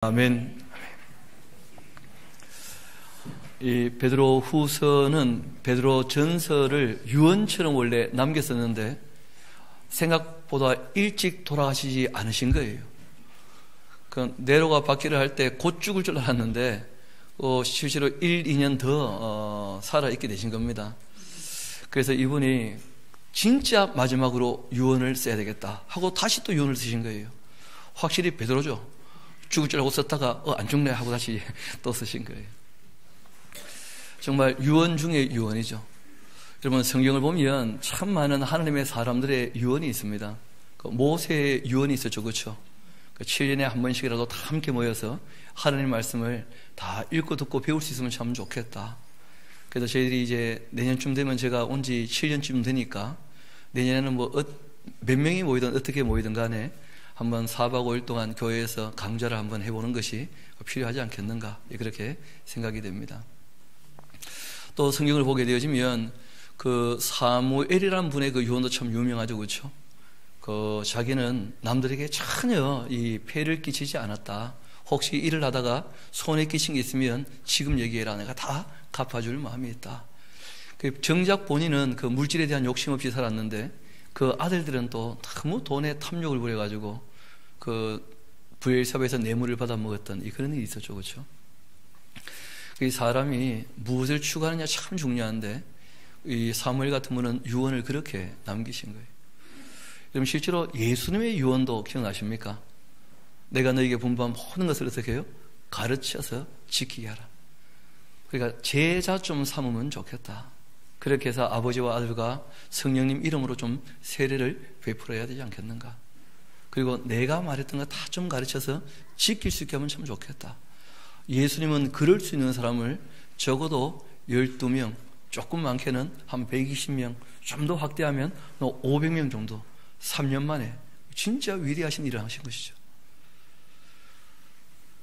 아멘. 이 베드로 후서는 베드로 전서를 유언처럼 원래 남겼었는데 생각보다 일찍 돌아가시지 않으신 거예요. 그 네로가 박해를 할 때 곧 죽을 줄 알았는데 실제로 1, 2년 더 살아있게 되신 겁니다. 그래서 이분이 진짜 마지막으로 유언을 써야 되겠다 하고 다시 또 유언을 쓰신 거예요. 확실히 베드로죠. 죽을 줄 알고 썼다가 안 죽네 하고 다시 또 쓰신 거예요. 정말 유언 중에 유언이죠. 여러분, 성경을 보면 참 많은 하나님의 사람들의 유언이 있습니다. 모세의 유언이 있었죠. 그렇죠? 7년에 한 번씩이라도 다 함께 모여서 하나님 말씀을 다 읽고 듣고 배울 수 있으면 참 좋겠다. 그래서 저희들이 이제 내년쯤 되면, 제가 온 지 7년쯤 되니까 내년에는 몇 명이 모이든 어떻게 모이든 간에 한번 4박 5일 동안 교회에서 강좌를 한번 해보는 것이 필요하지 않겠는가, 그렇게 생각이 됩니다. 또 성경을 보게 되어지면 그 사무엘이라는 분의 그 유언도 참 유명하죠. 그렇죠? 자기는 남들에게 전혀 이 폐를 끼치지 않았다. 혹시 일을 하다가 손에 끼친 게 있으면 지금 얘기해라. 내가 다 갚아줄 마음이 있다. 정작 본인은 그 물질에 대한 욕심 없이 살았는데 그 아들들은 또 너무 돈에 탐욕을 부려가지고 그 부엘사바에서 뇌물을 받아 먹었던 그런 일이 있었죠. 그렇죠? 이 사람이 무엇을 추구하느냐 참 중요한데, 이 사무엘 같은 분은 유언을 그렇게 남기신 거예요. 그럼 실제로 예수님의 유언도 기억나십니까? 내가 너에게 분부한 모든 것을 어떻게 해요? 가르쳐서 지키게 하라. 그러니까 제자 좀 삼으면 좋겠다. 그렇게 해서 아버지와 아들과 성령님 이름으로 좀 세례를 베풀어야 되지 않겠는가. 그리고 내가 말했던 거 다 좀 가르쳐서 지킬 수 있게 하면 참 좋겠다. 예수님은 그럴 수 있는 사람을 적어도 12명, 조금 많게는 한 120명, 좀 더 확대하면 500명 정도 3년 만에 진짜 위대하신 일을 하신 것이죠.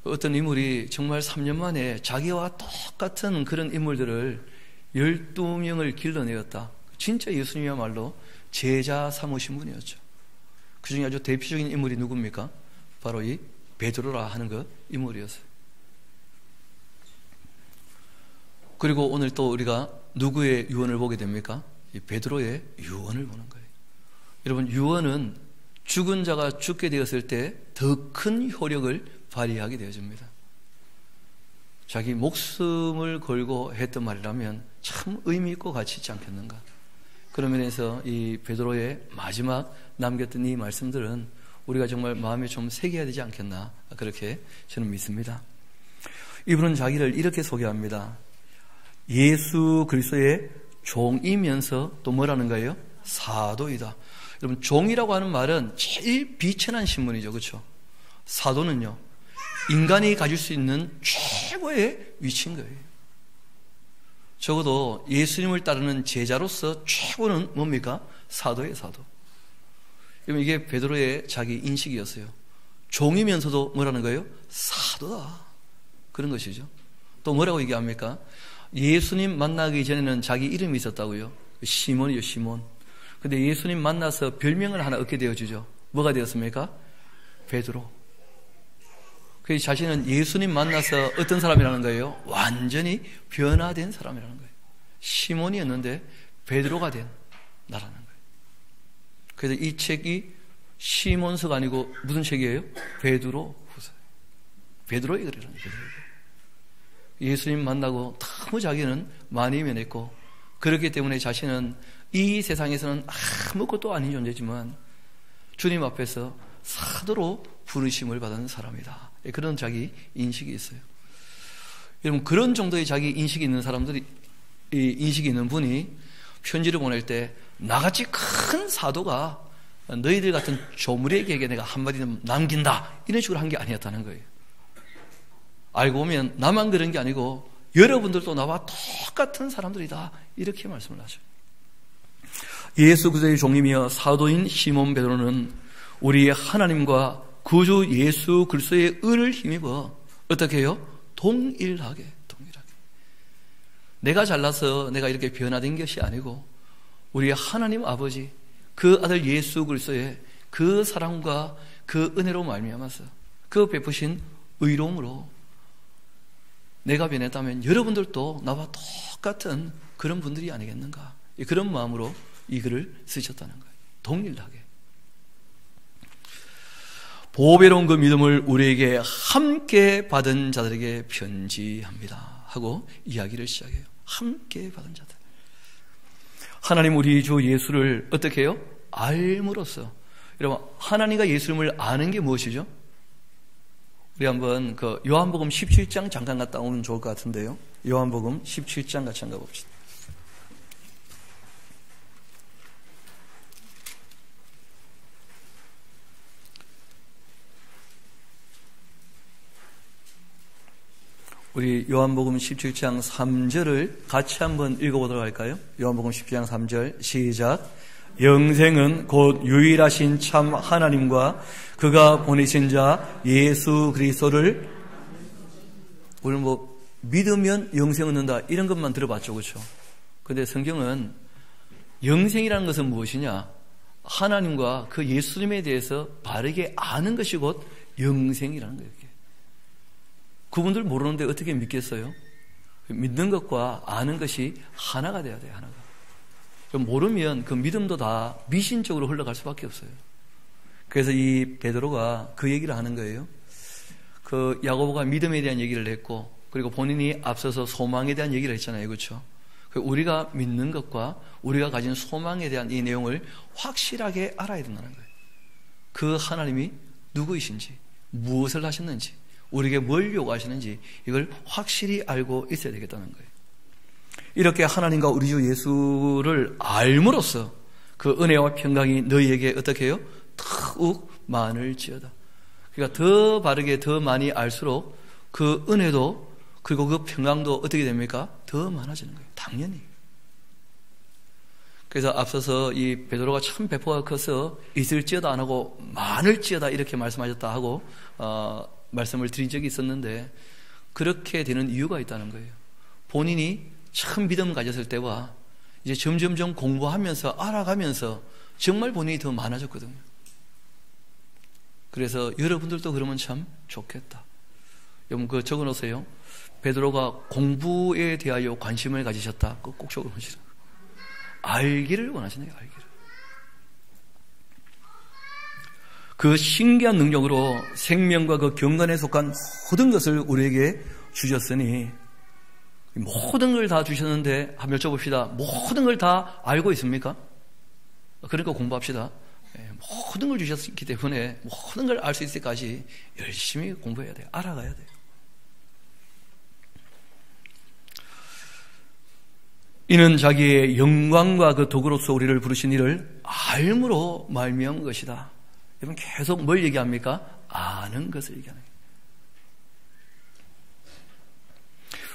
어떤 인물이 정말 3년 만에 자기와 똑같은 그런 인물들을 12명을 길러내었다. 진짜 예수님이야말로 제자 삼으신 분이었죠. 그 중에 아주 대표적인 인물이 누굽니까? 바로 이 베드로라 하는 그 인물이었어요. 그리고 오늘 또 우리가 누구의 유언을 보게 됩니까? 이 베드로의 유언을 보는 거예요. 여러분, 유언은 죽은 자가 죽게 되었을 때 더 큰 효력을 발휘하게 되어집니다. 자기 목숨을 걸고 했던 말이라면 참 의미 있고 가치 있지 않겠는가. 그런 면에서 이 베드로의 마지막 남겼던 이 말씀들은 우리가 정말 마음에 좀 새겨야 되지 않겠나, 그렇게 저는 믿습니다. 이분은 자기를 이렇게 소개합니다. 예수 그리스도의 종이면서 또 뭐라는 거예요? 사도이다. 여러분, 종이라고 하는 말은 제일 비천한 신분이죠. 그렇죠? 사도는요, 인간이 가질 수 있는 최고의 위치인 거예요. 적어도 예수님을 따르는 제자로서 최고는 뭡니까? 사도예요, 사도. 그러면 이게 베드로의 자기 인식이었어요. 종이면서도 뭐라는 거예요? 사도다. 그런 것이죠. 또 뭐라고 얘기합니까? 예수님 만나기 전에는 자기 이름이 있었다고요. 시몬이요, 시몬. 근데 예수님 만나서 별명을 하나 얻게 되어주죠. 뭐가 되었습니까? 베드로. 그 자신은 예수님 만나서 어떤 사람이라는 거예요? 완전히 변화된 사람이라는 거예요. 시몬이었는데 베드로가 된 나라는 거예요. 그래서 이 책이 시몬서가 아니고 무슨 책이에요? 베드로 후서예요. 베드로의 글이라는 거예요. 예수님 만나고 너무 자기는 많이 변했고, 그렇기 때문에 자신은 이 세상에서는 아무것도 아닌 존재지만 주님 앞에서 사도로 부르심을 받은 사람이다. 그런 자기 인식이 있어요. 여러분, 그런 정도의 자기 인식이 있는 사람들이, 인식이 있는 분이 편지를 보낼 때 나같이 큰 사도가 너희들 같은 조물에게 내가 한마디 남긴다, 이런 식으로 한 게 아니었다는 거예요. 알고 보면 나만 그런 게 아니고 여러분들도 나와 똑같은 사람들이다, 이렇게 말씀을 하죠. 예수 그리스도의 종이며 사도인 시몬 베드로는 우리의 하나님과 구주 예수 그리스도의 의를 힘입어 어떻게 해요? 동일하게. 내가 잘나서 내가 이렇게 변화된 것이 아니고 우리의 하나님 아버지, 그 아들 예수 그리스도의 그 사랑과 그 은혜로 말미암아서 그 베푸신 의로움으로 내가 변했다면 여러분들도 나와 똑같은 그런 분들이 아니겠는가. 그런 마음으로 이 글을 쓰셨다는 거예요. 동일하게. 보배로운 그 믿음을 우리에게 함께 받은 자들에게 편지합니다 하고 이야기를 시작해요. 함께 받은 자들. 하나님 우리 주 예수를 어떻게 해요? 알므로써. 여러분, 하나님과 예수님을 아는 게 무엇이죠? 우리 한번 그 요한복음 17장 잠깐 갔다 오면 좋을 것 같은데요. 요한복음 17장 같이 한번 가봅시다. 우리 요한복음 17장 3절을 같이 한번 읽어보도록 할까요? 요한복음 17장 3절 시작. 영생은 곧 유일하신 참 하나님과 그가 보내신 자 예수 그리스도를, 우리는 뭐 믿으면 영생 얻는다 이런 것만 들어봤죠, 그렇죠? 그런데 성경은 영생이라는 것은 무엇이냐? 하나님과 그 예수님에 대해서 바르게 아는 것이 곧 영생이라는 거예요. 그분들 모르는데 어떻게 믿겠어요? 믿는 것과 아는 것이 하나가 돼야 돼요. 하나가. 모르면 그 믿음도 다 미신적으로 흘러갈 수밖에 없어요. 그래서 이 베드로가 그 얘기를 하는 거예요. 그 야고보가 믿음에 대한 얘기를 했고, 그리고 본인이 앞서서 소망에 대한 얘기를 했잖아요, 그렇죠? 우리가 믿는 것과 우리가 가진 소망에 대한 이 내용을 확실하게 알아야 된다는 거예요. 그 하나님이 누구이신지, 무엇을 하셨는지, 우리에게 뭘 요구하시는지 이걸 확실히 알고 있어야 되겠다는 거예요. 이렇게 하나님과 우리 주 예수를 알므로써 그 은혜와 평강이 너희에게 어떻게 해요? 더욱 많을지어다. 그러니까 더 바르게 더 많이 알수록 그 은혜도 그리고 그 평강도 어떻게 됩니까? 더 많아지는 거예요. 당연히. 그래서 앞서서 이 베드로가 참 배포가 커서 있을지어다 안 하고 많을지어다 이렇게 말씀하셨다 하고 말씀을 드린 적이 있었는데, 그렇게 되는 이유가 있다는 거예요. 본인이 처음 믿음 가졌을 때와 이제 점점점 공부하면서 알아가면서 정말 본인이 더 많아졌거든요. 그래서 여러분들도 그러면 참 좋겠다. 여러분 그거 적어놓으세요. 베드로가 공부에 대하여 관심을 가지셨다. 꼭 적어놓으시라. 알기를 원하시네요. 알기를. 그 신기한 능력으로 생명과 그 경건에 속한 모든 것을 우리에게 주셨으니, 모든 걸 다 주셨는데 한번 여쭤봅시다. 모든 걸 다 알고 있습니까? 그러니까 공부합시다. 모든 걸 주셨기 때문에 모든 걸 알 수 있을 때까지 열심히 공부해야 돼요. 알아가야 돼요. 이는 자기의 영광과 그 도구로서 우리를 부르신 이를 알므로 말미암은 것이다. 여러분 계속 뭘 얘기합니까? 아는 것을 얘기하는 거예요.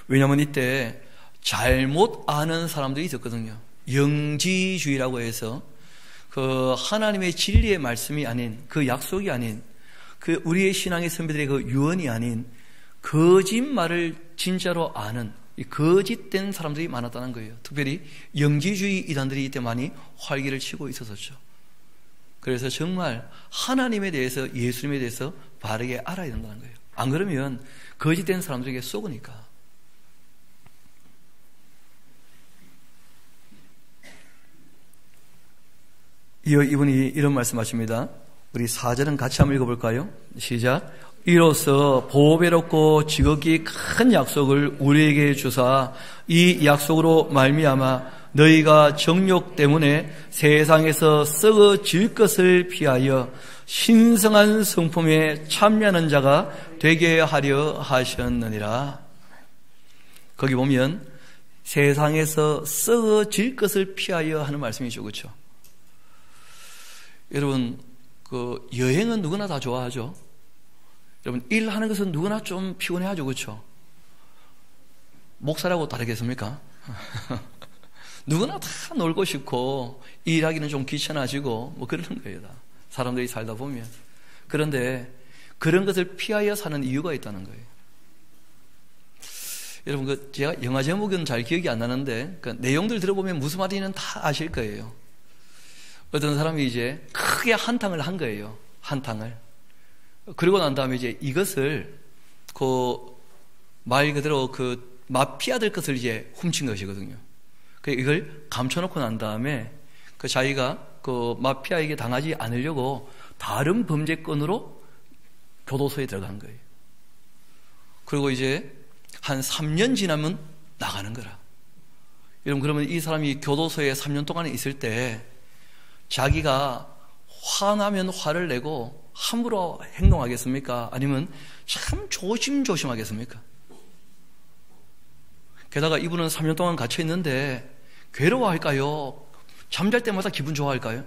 왜냐하면 이때 잘못 아는 사람들이 있었거든요. 영지주의라고 해서 그 하나님의 진리의 말씀이 아닌, 그 약속이 아닌, 그 우리의 신앙의 선배들의 그 유언이 아닌 거짓말을 진짜로 아는 이 거짓된 사람들이 많았다는 거예요. 특별히 영지주의 이단들이 이때 많이 활기를 치고 있었었죠. 그래서 정말 하나님에 대해서, 예수님에 대해서 바르게 알아야 된다는 거예요. 안 그러면 거짓된 사람들에게 속으니까. 이어 이분이 이런 말씀하십니다. 우리 4절은 같이 한번 읽어볼까요? 시작. 이로써 보배롭고 지극히 큰 약속을 우리에게 주사 이 약속으로 말미암아 너희가 정욕 때문에 세상에서 썩어질 것을 피하여 신성한 성품에 참여하는 자가 되게 하려 하셨느니라. 거기 보면 세상에서 썩어질 것을 피하여 하는 말씀이죠, 그렇죠? 여러분, 그 여행은 누구나 다 좋아하죠. 여러분, 일하는 것은 누구나 좀 피곤해하죠, 그렇죠? 목사라고 다르겠습니까? 누구나 다 놀고 싶고 일하기는 좀 귀찮아지고 뭐 그러는 거예요, 다. 사람들이 살다 보면. 그런데 그런 것을 피하여 사는 이유가 있다는 거예요. 여러분, 그 제가 영화 제목은 잘 기억이 안 나는데 그 내용들 들어보면 무슨 말인지는 다 아실 거예요. 어떤 사람이 이제 크게 한탕을 한 거예요. 한탕을. 그리고 난 다음에 이제 이것을 말 그대로 마피아들 것을 이제 훔친 것이거든요. 이걸 감춰놓고 난 다음에 자기가 마피아에게 당하지 않으려고 다른 범죄건으로 교도소에 들어간 거예요. 그리고 이제 한 3년 지나면 나가는 거라. 여러분, 그러면 이 사람이 교도소에 3년 동안 있을 때 자기가 화나면 화를 내고 함부로 행동하겠습니까? 아니면 참 조심조심하겠습니까? 게다가 이분은 3년 동안 갇혀 있는데 괴로워할까요? 잠잘 때마다 기분 좋아할까요?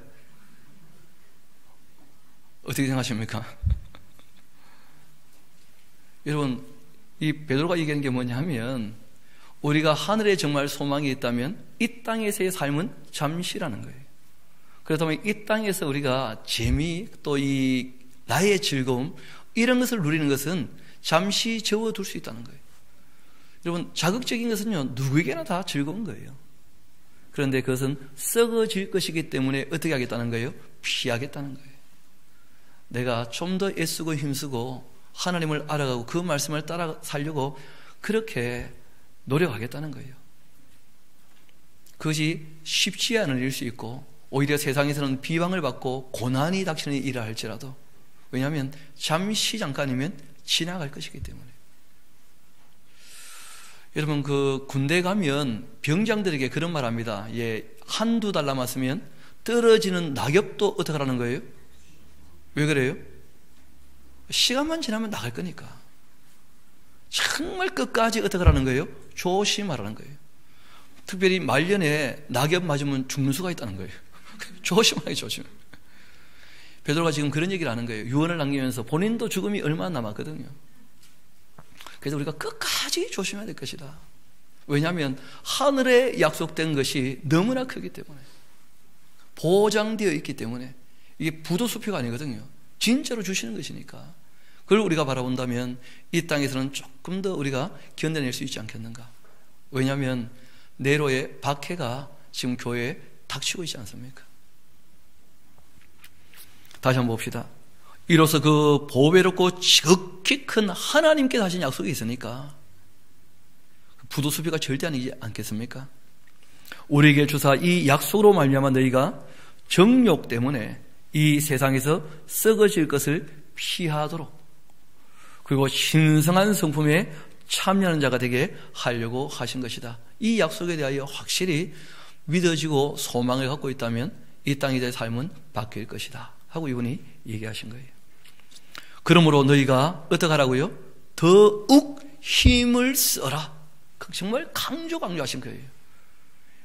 어떻게 생각하십니까? 여러분, 이 베드로가 얘기하는 게 뭐냐면 우리가 하늘에 정말 소망이 있다면 이 땅에서의 삶은 잠시라는 거예요. 그렇다면 이 땅에서 우리가 재미, 또 이 나의 즐거움, 이런 것을 누리는 것은 잠시 접어둘 수 있다는 거예요. 여러분, 자극적인 것은요, 누구에게나 다 즐거운 거예요. 그런데 그것은 썩어질 것이기 때문에 어떻게 하겠다는 거예요? 피하겠다는 거예요. 내가 좀 더 애쓰고 힘쓰고 하나님을 알아가고 그 말씀을 따라 살려고 그렇게 노력하겠다는 거예요. 그것이 쉽지 않은 일일 수 있고 오히려 세상에서는 비방을 받고 고난이 닥치는 일을 할지라도, 왜냐하면 잠시 잠깐이면 지나갈 것이기 때문에. 여러분, 군대 가면 병장들에게 그런 말 합니다. 한두 달 남았으면 떨어지는 낙엽도 어떻게 하라는 거예요? 왜 그래요? 시간만 지나면 나갈 거니까. 정말 끝까지 어떻게 하라는 거예요? 조심하라는 거예요. 특별히 말년에 낙엽 맞으면 죽는 수가 있다는 거예요. 조심하게 조심. 베드로가 지금 그런 얘기를 하는 거예요. 유언을 남기면서 본인도 죽음이 얼마 남았거든요. 그래서 우리가 끝까지 조심해야 될 것이다. 왜냐하면 하늘에 약속된 것이 너무나 크기 때문에, 보장되어 있기 때문에, 이게 부도수표가 아니거든요. 진짜로 주시는 것이니까. 그걸 우리가 바라본다면 이 땅에서는 조금 더 우리가 견뎌낼 수 있지 않겠는가. 왜냐하면 네로의 박해가 지금 교회에 닥치고 있지 않습니까? 다시 한번 봅시다. 이로써 그 보배롭고 지극히 큰 하나님께 하신 약속이 있으니까 부도수비가 절대 아니지 않겠습니까? 우리에게 주사 이 약속으로 말미암아 너희가 정욕 때문에 이 세상에서 썩어질 것을 피하도록, 그리고 신성한 성품에 참여하는 자가 되게 하려고 하신 것이다. 이 약속에 대하여 확실히 믿어지고 소망을 갖고 있다면 이 땅의 삶은 바뀔 것이다 하고 이분이 얘기하신 거예요. 그러므로 너희가 어떻게 하라고요? 더욱 힘을 써라. 정말 강조하신 거예요.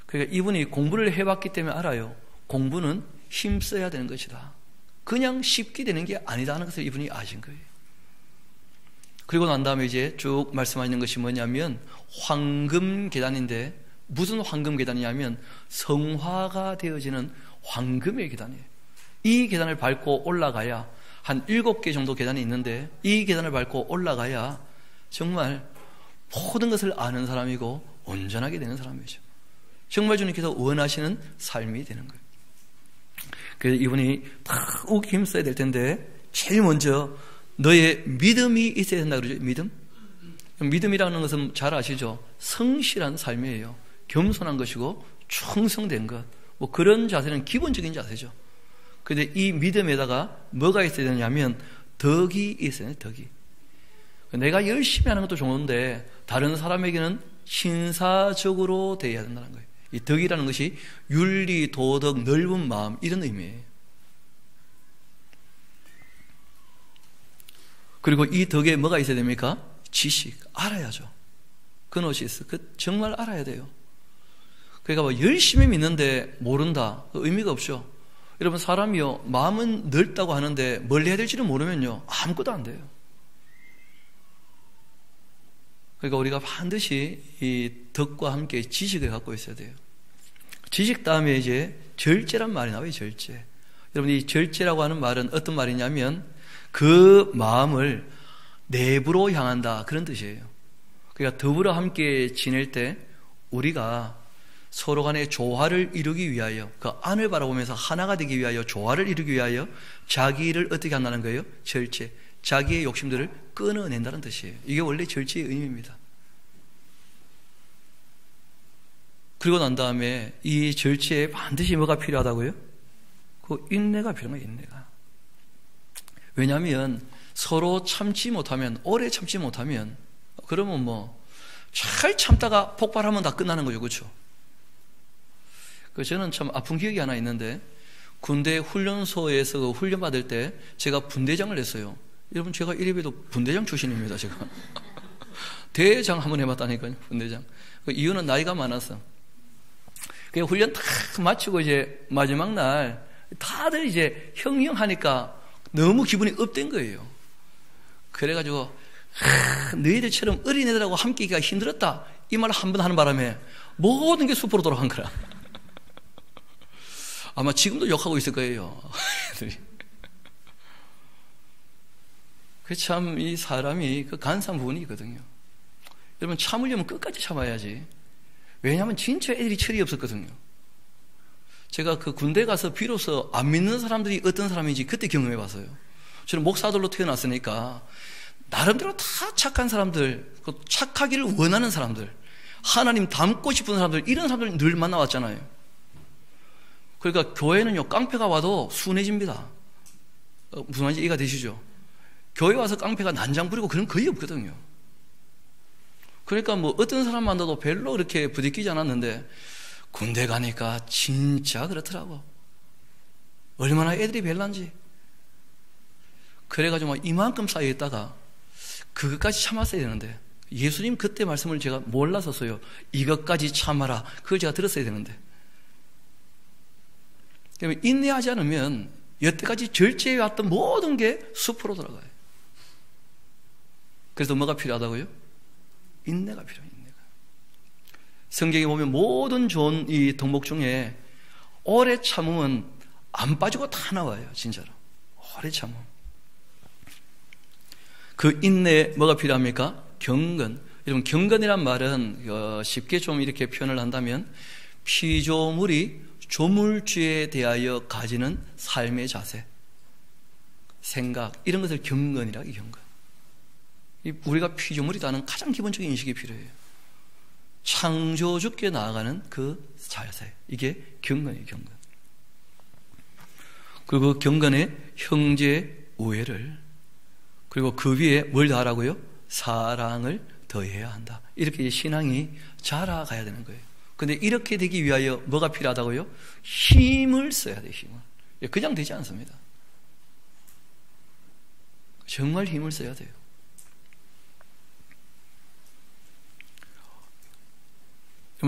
그러니까 이분이 공부를 해봤기 때문에 알아요. 공부는 힘써야 되는 것이다. 그냥 쉽게 되는 게 아니다 하는 것을 이분이 아신 거예요. 그리고 난 다음에 이제 쭉 말씀하시는 것이 뭐냐면 황금 계단인데, 무슨 황금 계단이냐면 성화가 되어지는 황금의 계단이에요. 이 계단을 밟고 올라가야, 한 7개 정도 계단이 있는데 이 계단을 밟고 올라가야 정말 모든 것을 아는 사람이고 온전하게 되는 사람이죠. 정말 주님께서 원하시는 삶이 되는 거예요. 그래서 이분이 더욱 힘써야 될 텐데, 제일 먼저 너의 믿음이 있어야 된다 그러죠. 믿음? 믿음이라는 것은 잘 아시죠? 성실한 삶이에요. 겸손한 것이고 충성된 것, 뭐 그런 자세는 기본적인 자세죠. 그런데 이 믿음에다가 뭐가 있어야 되냐면 덕이 있어요. 덕이. 내가 열심히 하는 것도 좋은데 다른 사람에게는 신사적으로 대해야 된다는 거예요. 이 덕이라는 것이 윤리, 도덕, 넓은 마음, 이런 의미예요. 그리고 이 덕에 뭐가 있어야 됩니까? 지식, 알아야죠. 그노시스, 정말 알아야 돼요. 그러니까 뭐 열심히 믿는데 모른다, 의미가 없죠. 여러분, 사람이요, 마음은 넓다고 하는데 뭘 해야 될지는 모르면요, 아무것도 안 돼요. 그러니까 우리가 반드시 이 덕과 함께 지식을 갖고 있어야 돼요. 지식 다음에 이제 절제란 말이 나와요. 절제. 여러분, 이 절제라고 하는 말은 어떤 말이냐면 그 마음을 내부로 향한다, 그런 뜻이에요. 그러니까 더불어 함께 지낼 때 우리가 서로 간의 조화를 이루기 위하여, 그 안을 바라보면서 하나가 되기 위하여, 조화를 이루기 위하여 자기를 어떻게 한다는 거예요? 절제. 자기의 욕심들을 끊어낸다는 뜻이에요. 이게 원래 절제의 의미입니다. 그리고 난 다음에 이 절제에 반드시 뭐가 필요하다고요? 그 인내가 필요한 거예요. 인내가. 왜냐하면 서로 참지 못하면, 오래 참지 못하면, 그러면 뭐 잘 참다가 폭발하면 다 끝나는 거죠. 그렇죠? 저는 참 아픈 기억이 하나 있는데, 군대 훈련소에서 훈련 받을 때 제가 분대장을 했어요. 여러분, 제가 이래봬도 분대장 출신입니다. 제가 대장 한번 해봤다니까요. 분대장. 그 이유는 나이가 많아서. 그 훈련 다 마치고 이제 마지막 날 다들 이제 형형하니까 너무 기분이 업된 거예요. 그래가지고 너희들처럼 어린애들하고 함께 있기가 힘들었다, 이 말을 한 번 하는 바람에 모든 게 숲으로 돌아간 거라. 아마 지금도 욕하고 있을 거예요. 그 참 이 사람이 그 간사한 부분이 있거든요. 여러분, 참으려면 끝까지 참아야지. 왜냐하면 진짜 애들이 철이 없었거든요. 제가 그 군대 가서 비로소 안 믿는 사람들이 어떤 사람인지 그때 경험해 봤어요. 저는 목사들로 태어났으니까 나름대로 다 착한 사람들, 착하기를 원하는 사람들, 하나님 닮고 싶은 사람들, 이런 사람들 늘 만나왔잖아요. 그러니까 교회는요, 깡패가 와도 순해집니다. 무슨 말인지 이해가 되시죠? 교회 와서 깡패가 난장 부리고 그런 거 거의 없거든요. 그러니까 뭐 어떤 사람 만나도 별로 그렇게 부딪히지 않았는데, 군대 가니까 진짜 그렇더라고. 얼마나 애들이 별난지. 그래가지고 막 이만큼 쌓여있다가 그것까지 참았어야 되는데, 예수님 그때 말씀을 제가 몰라서요. 이것까지 참아라, 그걸 제가 들었어야 되는데. 그러면 인내하지 않으면 여태까지 절제해왔던 모든 게 숲으로 돌아가요. 그래서 뭐가 필요하다고요? 인내가 필요해요. 인내가. 성경에 보면 모든 좋은 이 덕목 중에 오래 참으면 안 빠지고 다 나와요. 진짜로. 오래 참음. 그 인내에 뭐가 필요합니까? 경건. 여러분, 경건이란 말은 쉽게 좀 이렇게 표현을 한다면 피조물이 조물주에 대하여 가지는 삶의 자세, 생각, 이런 것을 경건이라고 해요. 경건. 우리가 피조물이라는 가장 기본적인 인식이 필요해요. 창조주께 나아가는 그 자세, 이게 경건이에요. 경건. 그리고 그 경건에 형제 우애를, 그리고 그 위에 뭘 더하라고요? 사랑을 더해야 한다. 이렇게 신앙이 자라가야 되는 거예요. 근데 이렇게 되기 위하여 뭐가 필요하다고요? 힘을 써야 돼요. 힘을. 그냥 되지 않습니다. 정말 힘을 써야 돼요.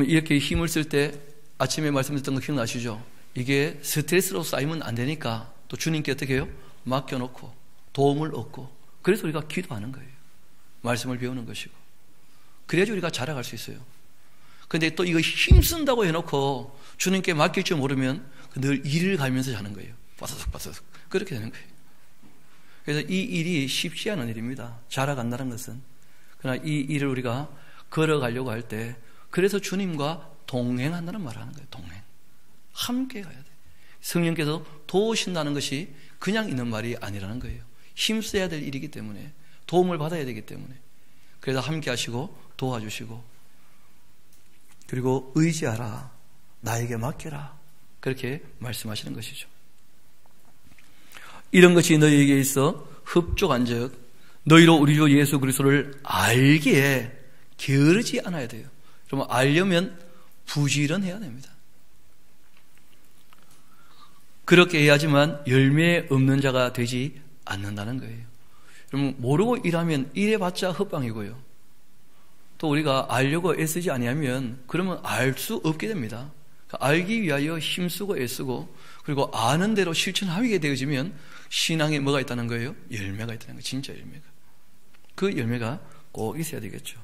이렇게 힘을 쓸 때 아침에 말씀드렸던 거 기억나시죠? 이게 스트레스로 쌓이면 안 되니까 또 주님께 어떻게 해요? 맡겨놓고 도움을 얻고, 그래서 우리가 기도하는 거예요. 말씀을 배우는 것이고, 그래야지 우리가 자라갈 수 있어요. 근데 또 이거 힘쓴다고 해놓고 주님께 맡길 줄 모르면 늘 일을 갈면서 자는 거예요. 빠사삭 그렇게 되는 거예요. 그래서 이 일이 쉽지 않은 일입니다. 자라간다는 것은. 그러나 이 일을 우리가 걸어가려고 할 때, 그래서 주님과 동행한다는 말을 하는 거예요. 동행. 함께 가야 돼요. 성령께서 도우신다는 것이 그냥 있는 말이 아니라는 거예요. 힘써야 될 일이기 때문에, 도움을 받아야 되기 때문에. 그래서 함께 하시고 도와주시고, 그리고 의지하라, 나에게 맡겨라, 그렇게 말씀하시는 것이죠. 이런 것이 너희에게 있어 흡족한즉 너희로 우리 주 예수 그리스도를 알기에 게으르지 않아야 돼요. 그러면 알려면 부지런해야 됩니다. 그렇게 해야지만 열매 없는 자가 되지 않는다는 거예요. 여러분, 모르고 일하면 일해봤자 헛방이고요. 또 우리가 알려고 애쓰지 아니하면 그러면 알 수 없게 됩니다. 알기 위하여 힘쓰고 애쓰고, 그리고 아는 대로 실천하게 되어지면 신앙에 뭐가 있다는 거예요? 열매가 있다는 거예요. 진짜 열매가. 그 열매가 꼭 있어야 되겠죠.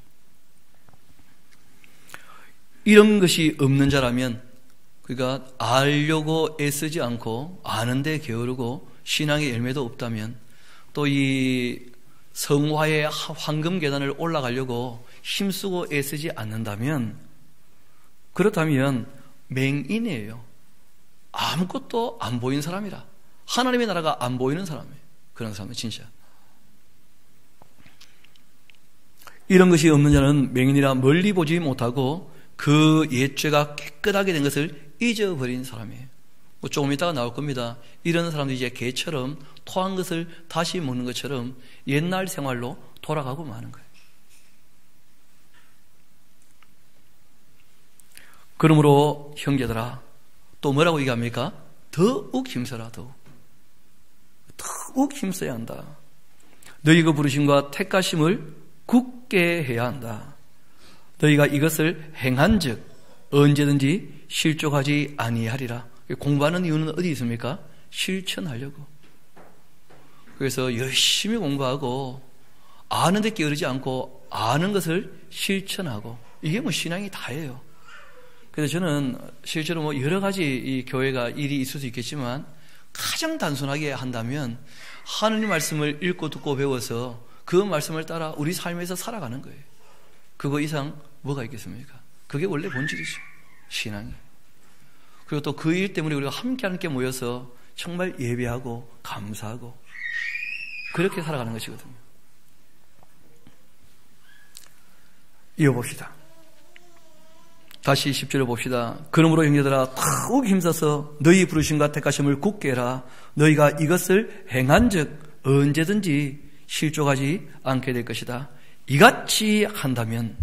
이런 것이 없는 자라면, 그러니까 알려고 애쓰지 않고 아는데 게으르고 신앙의 열매도 없다면, 또 이 성화의 황금 계단을 올라가려고 힘쓰고 애쓰지 않는다면, 그렇다면 맹인이에요. 아무것도 안 보이는 사람이라. 하나님의 나라가 안 보이는 사람이에요. 그런 사람은 진짜. 이런 것이 없는 자는 맹인이라 멀리 보지 못하고 그 옛죄가 깨끗하게 된 것을 잊어버린 사람이에요. 조금 있다가 나올 겁니다. 이런 사람들이 이제 개처럼 토한 것을 다시 먹는 것처럼 옛날 생활로 돌아가고 마는 거예요. 그러므로 형제들아, 또 뭐라고 얘기합니까? 더욱 힘써라. 더욱 힘써야 한다. 너희가 부르심과 택하심을 굳게 해야 한다. 너희가 이것을 행한즉 언제든지 실족하지 아니하리라. 공부하는 이유는 어디 있습니까? 실천하려고. 그래서 열심히 공부하고 아는데 게으르지 않고 아는 것을 실천하고, 이게 뭐 신앙이 다예요. 그래서 저는 실제로 뭐 여러 가지 이 교회가 일이 있을 수 있겠지만 가장 단순하게 한다면 하느님 말씀을 읽고 듣고 배워서 그 말씀을 따라 우리 삶에서 살아가는 거예요. 그거 이상 뭐가 있겠습니까? 그게 원래 본질이죠, 신앙이. 그리고 또 그 일 때문에 우리가 함께 모여서 정말 예배하고 감사하고 그렇게 살아가는 것이거든요. 이어봅시다. 다시 10절을 봅시다. 그러므로 형제들아, 더욱 힘써서 너희 부르심과 택하심을 굳게 해라. 너희가 이것을 행한즉 언제든지 실족하지 않게 될 것이다. 이같이 한다면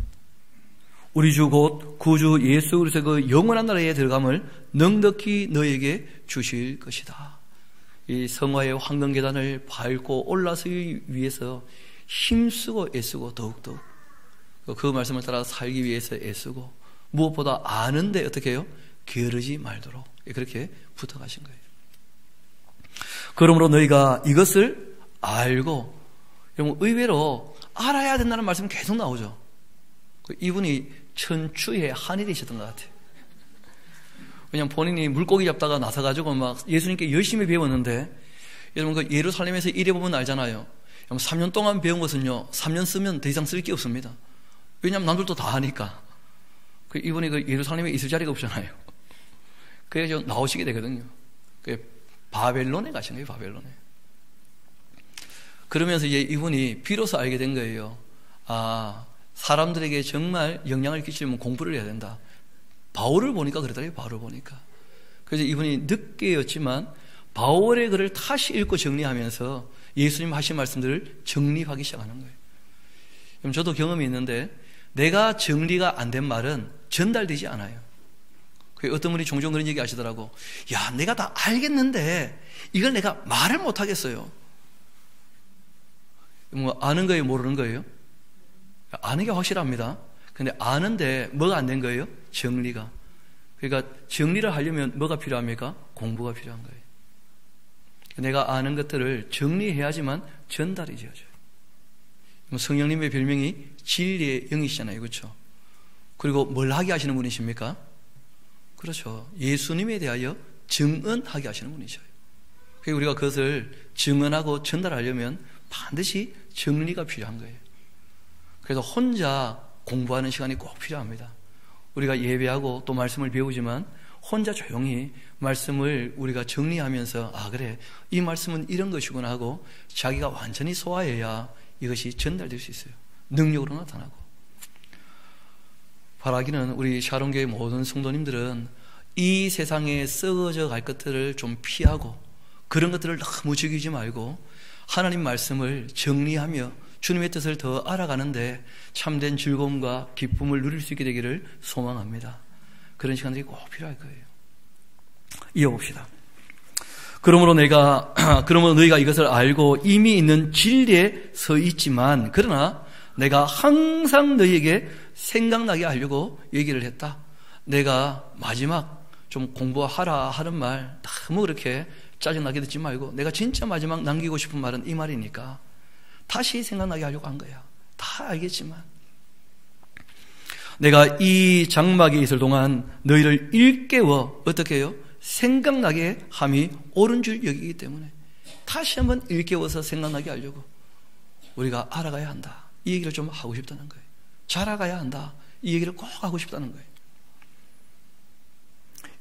우리 주 곧 구주 예수 그리스도의 그 영원한 나라에 들어감을 넉넉히 너에게 주실 것이다. 이 성화의 황금계단을 밟고 올라서기 위해서 힘쓰고 애쓰고 더욱더 그 말씀을 따라 살기 위해서 애쓰고, 무엇보다 아는데 어떻게 해요? 게으르지 말도록 그렇게 부탁하신 거예요. 그러므로 너희가 이것을 알고, 의외로 알아야 된다는 말씀 계속 나오죠. 이분이 천추의 한이 되셨던 것 같아요. 그냥 본인이 물고기 잡다가 나서가지고 막 예수님께 열심히 배웠는데, 여러분 그 예루살렘에서 일해보면 알잖아요. 3년 동안 배운 것은요, 3년 쓰면 더 이상 쓸 게 없습니다. 왜냐하면 남들도 다 하니까. 이분이 그 예루살렘에 있을 자리가 없잖아요. 그래서 나오시게 되거든요. 바벨론에 가신 거예요, 바벨론에. 그러면서 이제 이분이 비로소 알게 된 거예요. 아, 사람들에게 정말 영향을 끼치려면 공부를 해야 된다. 바울을 보니까 그러더래요, 바울을 보니까. 그래서 이분이 늦게였지만 바울의 글을 다시 읽고 정리하면서 예수님 하신 말씀들을 정리하기 시작하는 거예요. 그럼 저도 경험이 있는데, 내가 정리가 안 된 말은 전달되지 않아요. 어떤 분이 종종 그런 얘기 하시더라고. 야, 내가 다 알겠는데 이걸 내가 말을 못 하겠어요. 뭐 아는 거예요, 모르는 거예요? 아는 게 확실합니다. 근데 아는데 뭐가 안 된 거예요? 정리가. 그러니까 정리를 하려면 뭐가 필요합니까? 공부가 필요한 거예요. 내가 아는 것들을 정리해야지만 전달이 되어져요. 성령님의 별명이 진리의 영이시잖아요, 그렇죠? 그리고 뭘 하게 하시는 분이십니까? 그렇죠. 예수님에 대하여 증언하게 하시는 분이죠. 그래서 우리가 그것을 증언하고 전달하려면 반드시 정리가 필요한 거예요. 그래서 혼자 공부하는 시간이 꼭 필요합니다. 우리가 예배하고 또 말씀을 배우지만 혼자 조용히 말씀을 우리가 정리하면서, 아 그래, 이 말씀은 이런 것이구나 하고 자기가 완전히 소화해야 이것이 전달될 수 있어요. 능력으로 나타나고. 바라기는 우리 샤론교회 모든 성도님들은 이 세상에 썩어져 갈 것들을 좀 피하고, 그런 것들을 너무 즐기지 말고 하나님 말씀을 정리하며 주님의 뜻을 더 알아가는데 참된 즐거움과 기쁨을 누릴 수 있게 되기를 소망합니다. 그런 시간들이 꼭 필요할 거예요. 이어봅시다. 그러므로 너희가 이것을 알고 이미 있는 진리에 서 있지만, 그러나 내가 항상 너희에게 생각나게 하려고 얘기를 했다. 내가 마지막 좀 공부하라 하는 말 너무 그렇게 짜증나게 듣지 말고, 내가 진짜 마지막 남기고 싶은 말은 이 말이니까 다시 생각나게 하려고 한 거야. 다 알겠지만 내가 이 장막에 있을 동안 너희를 일깨워 어떻게 해요? 생각나게 함이 옳은 줄 여기기 때문에 다시 한번 일깨워서 생각나게 하려고 우리가 알아가야 한다. 이 얘기를 좀 하고 싶다는 거예요. 잘 알아가야 한다. 이 얘기를 꼭 하고 싶다는 거예요.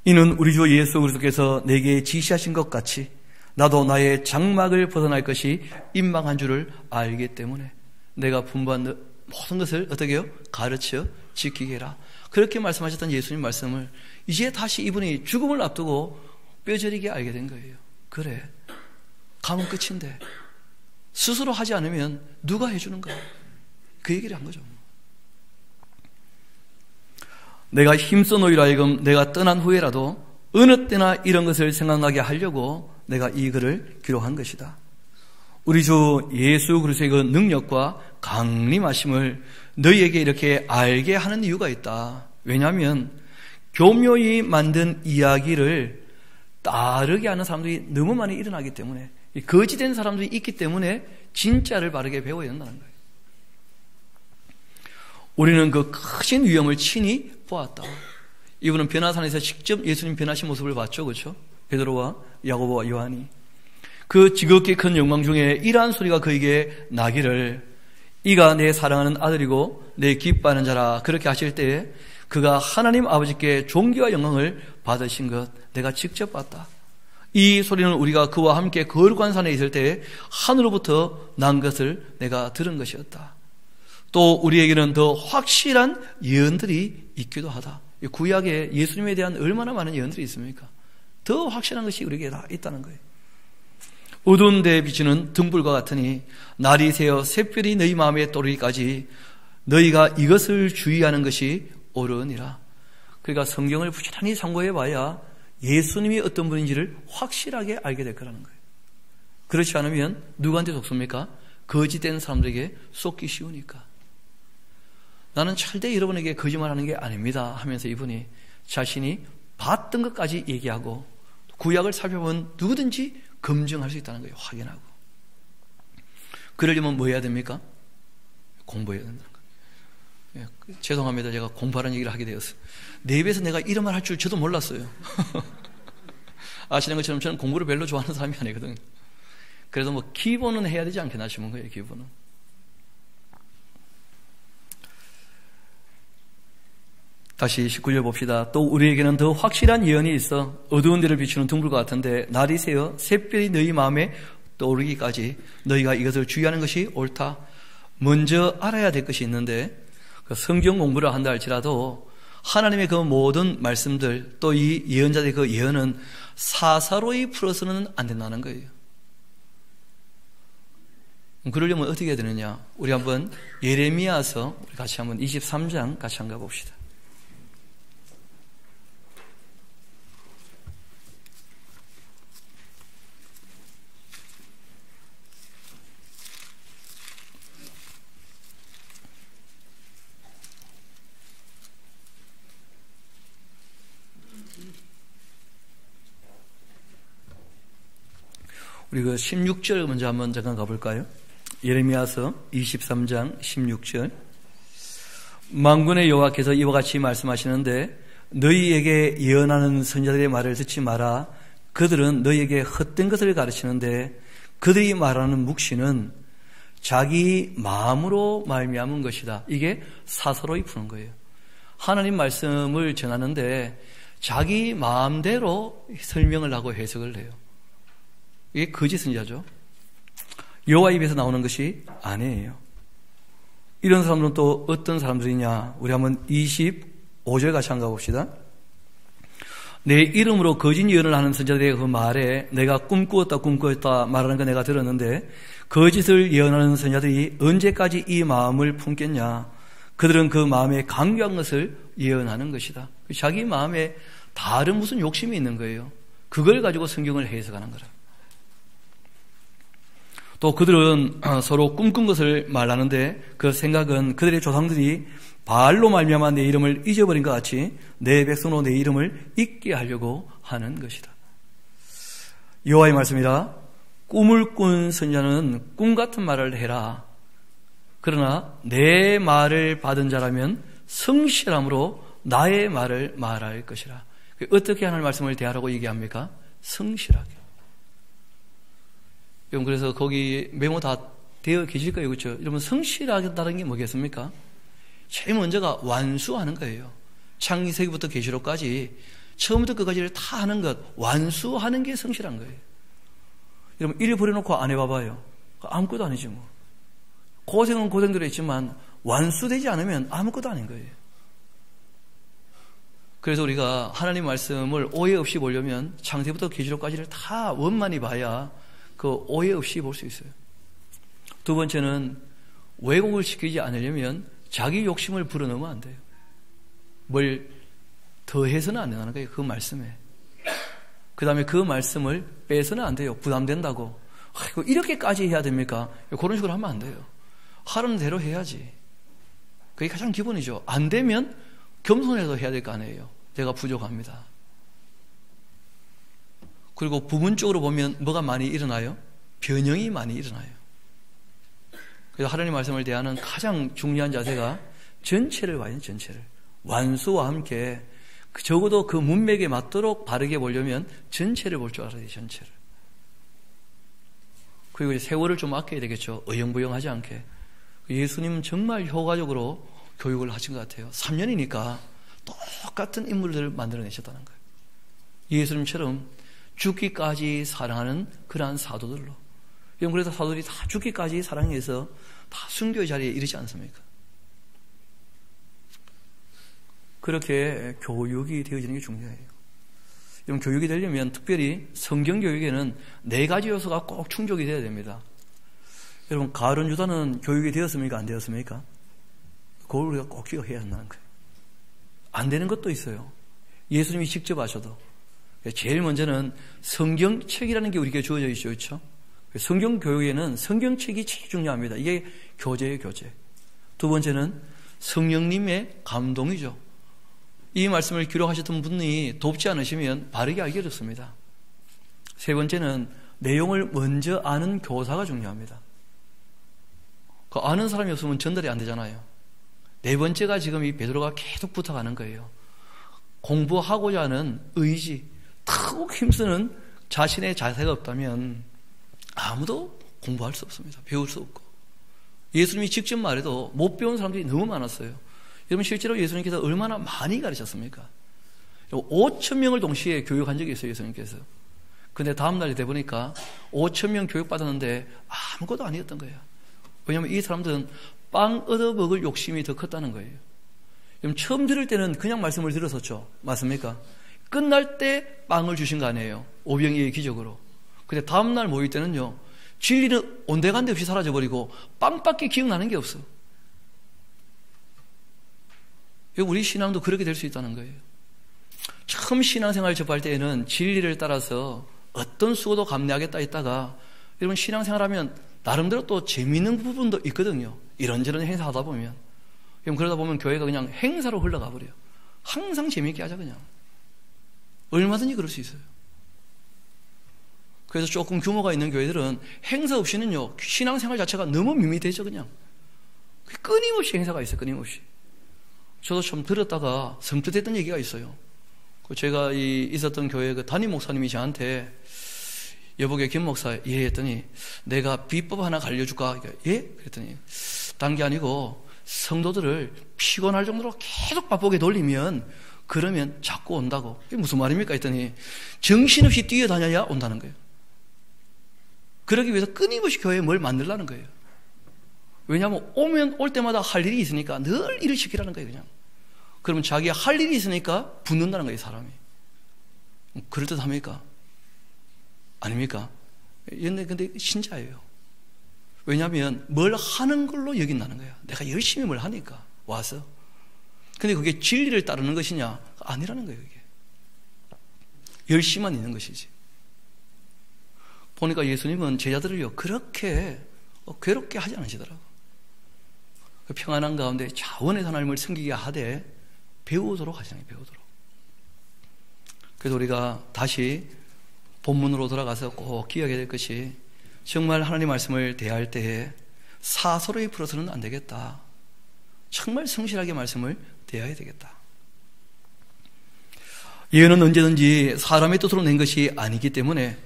이는 우리 주 예수 그리스도께서 내게 지시하신 것 같이 나도 나의 장막을 벗어날 것이 임망한 줄을 알기 때문에 내가 분부한 모든 것을 어떻게 해요? 가르쳐 지키게 해라. 그렇게 말씀하셨던 예수님 말씀을 이제 다시 이분이 죽음을 앞두고 뼈저리게 알게 된 거예요. 그래, 가면 끝인데 스스로 하지 않으면 누가 해주는 거야? 그 얘기를 한 거죠. 내가 힘써 너희로 하여금 내가 떠난 후에라도 어느 때나 이런 것을 생각나게 하려고 내가 이 글을 기록한 것이다. 우리 주 예수 그리스도의 그 능력과 강림하심을 너희에게 이렇게 알게 하는 이유가 있다. 왜냐하면 교묘히 만든 이야기를 따르게 하는 사람들이 너무 많이 일어나기 때문에, 거짓된 사람들이 있기 때문에 진짜를 바르게 배워야 된다는 거예요. 우리는 그 크신 위험을 친히 보았다. 이분은 변화산에서 직접 예수님 변하신 모습을 봤죠. 그렇죠? 베드로와 야고보와 요한이. 그 지극히 큰 영광 중에 이러한 소리가 그에게 나기를 이가 내 사랑하는 아들이고 내 기뻐하는 자라. 그렇게 하실 때에 그가 하나님 아버지께 존귀와 영광을 받으신 것 내가 직접 봤다. 이 소리는 우리가 그와 함께 거룩한 산에 있을 때에 하늘로부터 난 것을 내가 들은 것이었다. 또 우리에게는 더 확실한 예언들이 있기도 하다. 구약에 예수님에 대한 얼마나 많은 예언들이 있습니까? 더 확실한 것이 우리에게 다 있다는 거예요. 어두운 데에 비치는 등불과 같으니 날이 새어 샛별이 너희 마음에 떠오르기까지 너희가 이것을 주의하는 것이 옳으니라. 그러니까 성경을 부지런히 참고해봐야 예수님이 어떤 분인지를 확실하게 알게 될 거라는 거예요. 그렇지 않으면 누구한테 속습니까? 거짓된 사람들에게 속기 쉬우니까. 나는 절대 여러분에게 거짓말하는 게 아닙니다 하면서 이분이 자신이 봤던 것까지 얘기하고 구약을 살펴보면 누구든지 검증할 수 있다는 거예요. 확인하고. 그러려면 뭐 해야 됩니까? 공부해야 된다는 거예요. 예, 죄송합니다. 제가 공부하라는 얘기를 하게 되었어요. 내 입에서 내가 이런 말 할 줄 저도 몰랐어요. 아시는 것처럼 저는 공부를 별로 좋아하는 사람이 아니거든요. 그래도 뭐 기본은 해야 되지 않겠나 싶은 거예요. 기본은. 다시 19절 봅시다. 또 우리에게는 더 확실한 예언이 있어 어두운 데를 비추는 등불과 같은데 날이 새어 샛별이 너희 마음에 떠오르기까지 너희가 이것을 주의하는 것이 옳다. 먼저 알아야 될 것이 있는데 그 성경 공부를 한다 할지라도 하나님의 그 모든 말씀들 또 이 예언자들의 그 예언은 사사로이 풀어서는 안 된다는 거예요. 그러려면 어떻게 해야 되느냐? 우리 한번 예레미야서 우리 같이 한번 23장 같이 한번 가봅시다. 우리 그 16절 먼저 한번 잠깐 가볼까요? 예레미야서 23장 16절. 만군의 여호와께서 이와 같이 말씀하시는데 너희에게 예언하는 선지자들의 말을 듣지 마라. 그들은 너희에게 헛된 것을 가르치는데 그들이 말하는 묵시는 자기 마음으로 말미암은 것이다. 이게 사사로이 푸는 거예요. 하나님 말씀을 전하는데 자기 마음대로 설명을 하고 해석을 해요. 이게 거짓 선지자죠. 여호와 입에서 나오는 것이 아니에요. 이런 사람들은 또 어떤 사람들이냐? 우리 한번 25절 같이 한번 가봅시다. 내 이름으로 거짓 예언을 하는 선지자들의 그 말에 내가 꿈꾸었다 말하는 거 내가 들었는데 거짓을 예언하는 선지자들이 언제까지 이 마음을 품겠냐? 그들은 그 마음에 강요한 것을 예언하는 것이다. 자기 마음에 다른 무슨 욕심이 있는 거예요. 그걸 가지고 성경을 해석하는 거라. 또 그들은 서로 꿈꾼 것을 말하는데 그 생각은 그들의 조상들이 바알로 말미암아 내 이름을 잊어버린 것 같이 내 백성으로 내 이름을 잊게 하려고 하는 것이다. 여호와의 말씀이라. 꿈을 꾼 선지자는 꿈 같은 말을 해라. 그러나 내 말을 받은 자라면 성실함으로 나의 말을 말할 것이라. 어떻게 하나님의 말씀을 대하라고 얘기합니까? 성실하게. 여러분, 그래서 거기 메모 다 되어 계실 거예요. 그렇죠? 여러분, 성실하다는 게 뭐겠습니까? 제일 먼저가 완수하는 거예요. 창세기부터 계시록까지 처음부터 끝까지를 다 하는 것, 완수하는 게 성실한 거예요. 여러분, 일 버려놓고 안 해봐봐요. 아무것도 아니지 뭐. 고생은 고생대로 했지만 완수되지 않으면 아무것도 아닌 거예요. 그래서 우리가 하나님 말씀을 오해 없이 보려면 창세부터 계시록까지를 다 원만히 봐야 그 오해 없이 볼 수 있어요. 두 번째는 왜곡을 시키지 않으려면 자기 욕심을 불어넣으면 안 돼요. 뭘 더해서는 안 된다는 거예요. 그 말씀에. 그 다음에 그 말씀을 빼서는 안 돼요. 부담된다고. 아이고, 이렇게까지 해야 됩니까? 그런 식으로 하면 안 돼요. 하라는 대로 해야지. 그게 가장 기본이죠. 안 되면 겸손해서 해야 될 거 아니에요. 내가 부족합니다. 그리고 부분적으로 보면 뭐가 많이 일어나요? 변형이 많이 일어나요. 그래서 하나님 말씀을 대하는 가장 중요한 자세가 전체를 봐야 해요. 전체를. 완수와 함께 적어도 그 문맥에 맞도록 바르게 보려면 전체를 볼 줄 알아야 돼요. 전체를. 그리고 이제 세월을 좀 아껴야 되겠죠. 어영부영하지 않게. 예수님은 정말 효과적으로 교육을 하신 것 같아요. 3년이니까 똑같은 인물들을 만들어내셨다는 거예요. 예수님처럼 죽기까지 사랑하는 그러한 사도들로. 그래서 사도들이 다 죽기까지 사랑해서 다 순교의 자리에 이르지 않습니까? 그렇게 교육이 되어지는 게 중요해요. 이런 교육이 되려면 특별히 성경 교육에는 4가지 요소가 꼭 충족이 되어야 됩니다. 여러분, 가룟 유다는 교육이 되었습니까? 안 되었습니까? 그걸 우리가 꼭 기억해야 한다는 거예요. 안 되는 것도 있어요. 예수님이 직접 하셔도. 제일 먼저는 성경책이라는 게 우리에게 주어져 있죠. 그렇죠? 성경 교육에는 성경책이 제일 중요합니다. 이게 교재예요, 교재. 두 번째는 성령님의 감동이죠. 이 말씀을 기록하셨던 분이 돕지 않으시면 바르게 알기 어렵습니다. 세 번째는 내용을 먼저 아는 교사가 중요합니다. 그 아는 사람이 없으면 전달이 안 되잖아요. 네 번째가 지금 이 베드로가 계속 부탁하는 거예요. 공부하고자 하는 의지, 탁 힘쓰는 자신의 자세가 없다면 아무도 공부할 수 없습니다. 배울 수 없고. 예수님이 직접 말해도 못 배운 사람들이 너무 많았어요. 여러분, 실제로 예수님께서 얼마나 많이 가르쳤습니까? 5,000명을 동시에 교육한 적이 있어요, 예수님께서. 근데 다음날이 돼 보니까 5,000명 교육받았는데 아무것도 아니었던 거예요. 왜냐하면 이 사람들은 빵 얻어먹을 욕심이 더 컸다는 거예요. 여러분, 처음 들을 때는 그냥 말씀을 들었었죠. 맞습니까? 끝날 때 빵을 주신 거 아니에요. 오병이의 기적으로. 근데 다음날 모일 때는요, 진리는 온데간데 없이 사라져버리고 빵밖에 기억나는 게 없어. 우리 신앙도 그렇게 될 수 있다는 거예요. 처음 신앙생활 접할 때에는 진리를 따라서 어떤 수고도 감내하겠다 했다가 여러분, 신앙생활하면 나름대로 또 재미있는 부분도 있거든요. 이런저런 행사하다 보면. 그러다 보면 교회가 그냥 행사로 흘러가 버려요. 항상 재미있게 하자 그냥. 얼마든지 그럴 수 있어요. 그래서 조금 규모가 있는 교회들은 행사 없이는요, 신앙생활 자체가 너무 밋밋해져 그냥. 끊임없이 행사가 있어요. 끊임없이. 저도 좀 들었다가 섬뜩했던 얘기가 있어요. 제가 있었던 교회 그 담임 목사님이 저한테 여보게 김 목사 예 했더니 내가 비법 하나 알려줄까? 예? 그랬더니 딴 게 아니고 성도들을 피곤할 정도로 계속 바쁘게 돌리면 그러면 자꾸 온다고. 이게 무슨 말입니까? 했더니 정신없이 뛰어다녀야 온다는 거예요. 그러기 위해서 끊임없이 교회에 뭘 만들라는 거예요. 왜냐하면 오면 올 때마다 할 일이 있으니까 늘 일을 시키라는 거예요. 그냥. 그러면 자기가 할 일이 있으니까 붙는다는 거예요. 사람이. 그럴듯합니까? 아닙니까? 근데 신자예요. 왜냐하면 뭘 하는 걸로 여긴다는 거예요. 내가 열심히 뭘 하니까 와서. 근데 그게 진리를 따르는 것이냐? 아니라는 거예요. 그게. 열심만 있는 것이지. 보니까 예수님은 제자들을요 그렇게 괴롭게 하지 않으시더라고요. 평안한 가운데 자원의 하나님을 섬기게 하되 배우도록 하시잖아요. 배우도록. 그래서 우리가 다시 본문으로 돌아가서 꼭 기억해야 될 것이 정말 하나님 말씀을 대할 때에 사서로이 풀어서는 안 되겠다. 정말 성실하게 말씀을 대해야 되겠다. 예언은 언제든지 사람의 뜻으로 낸 것이 아니기 때문에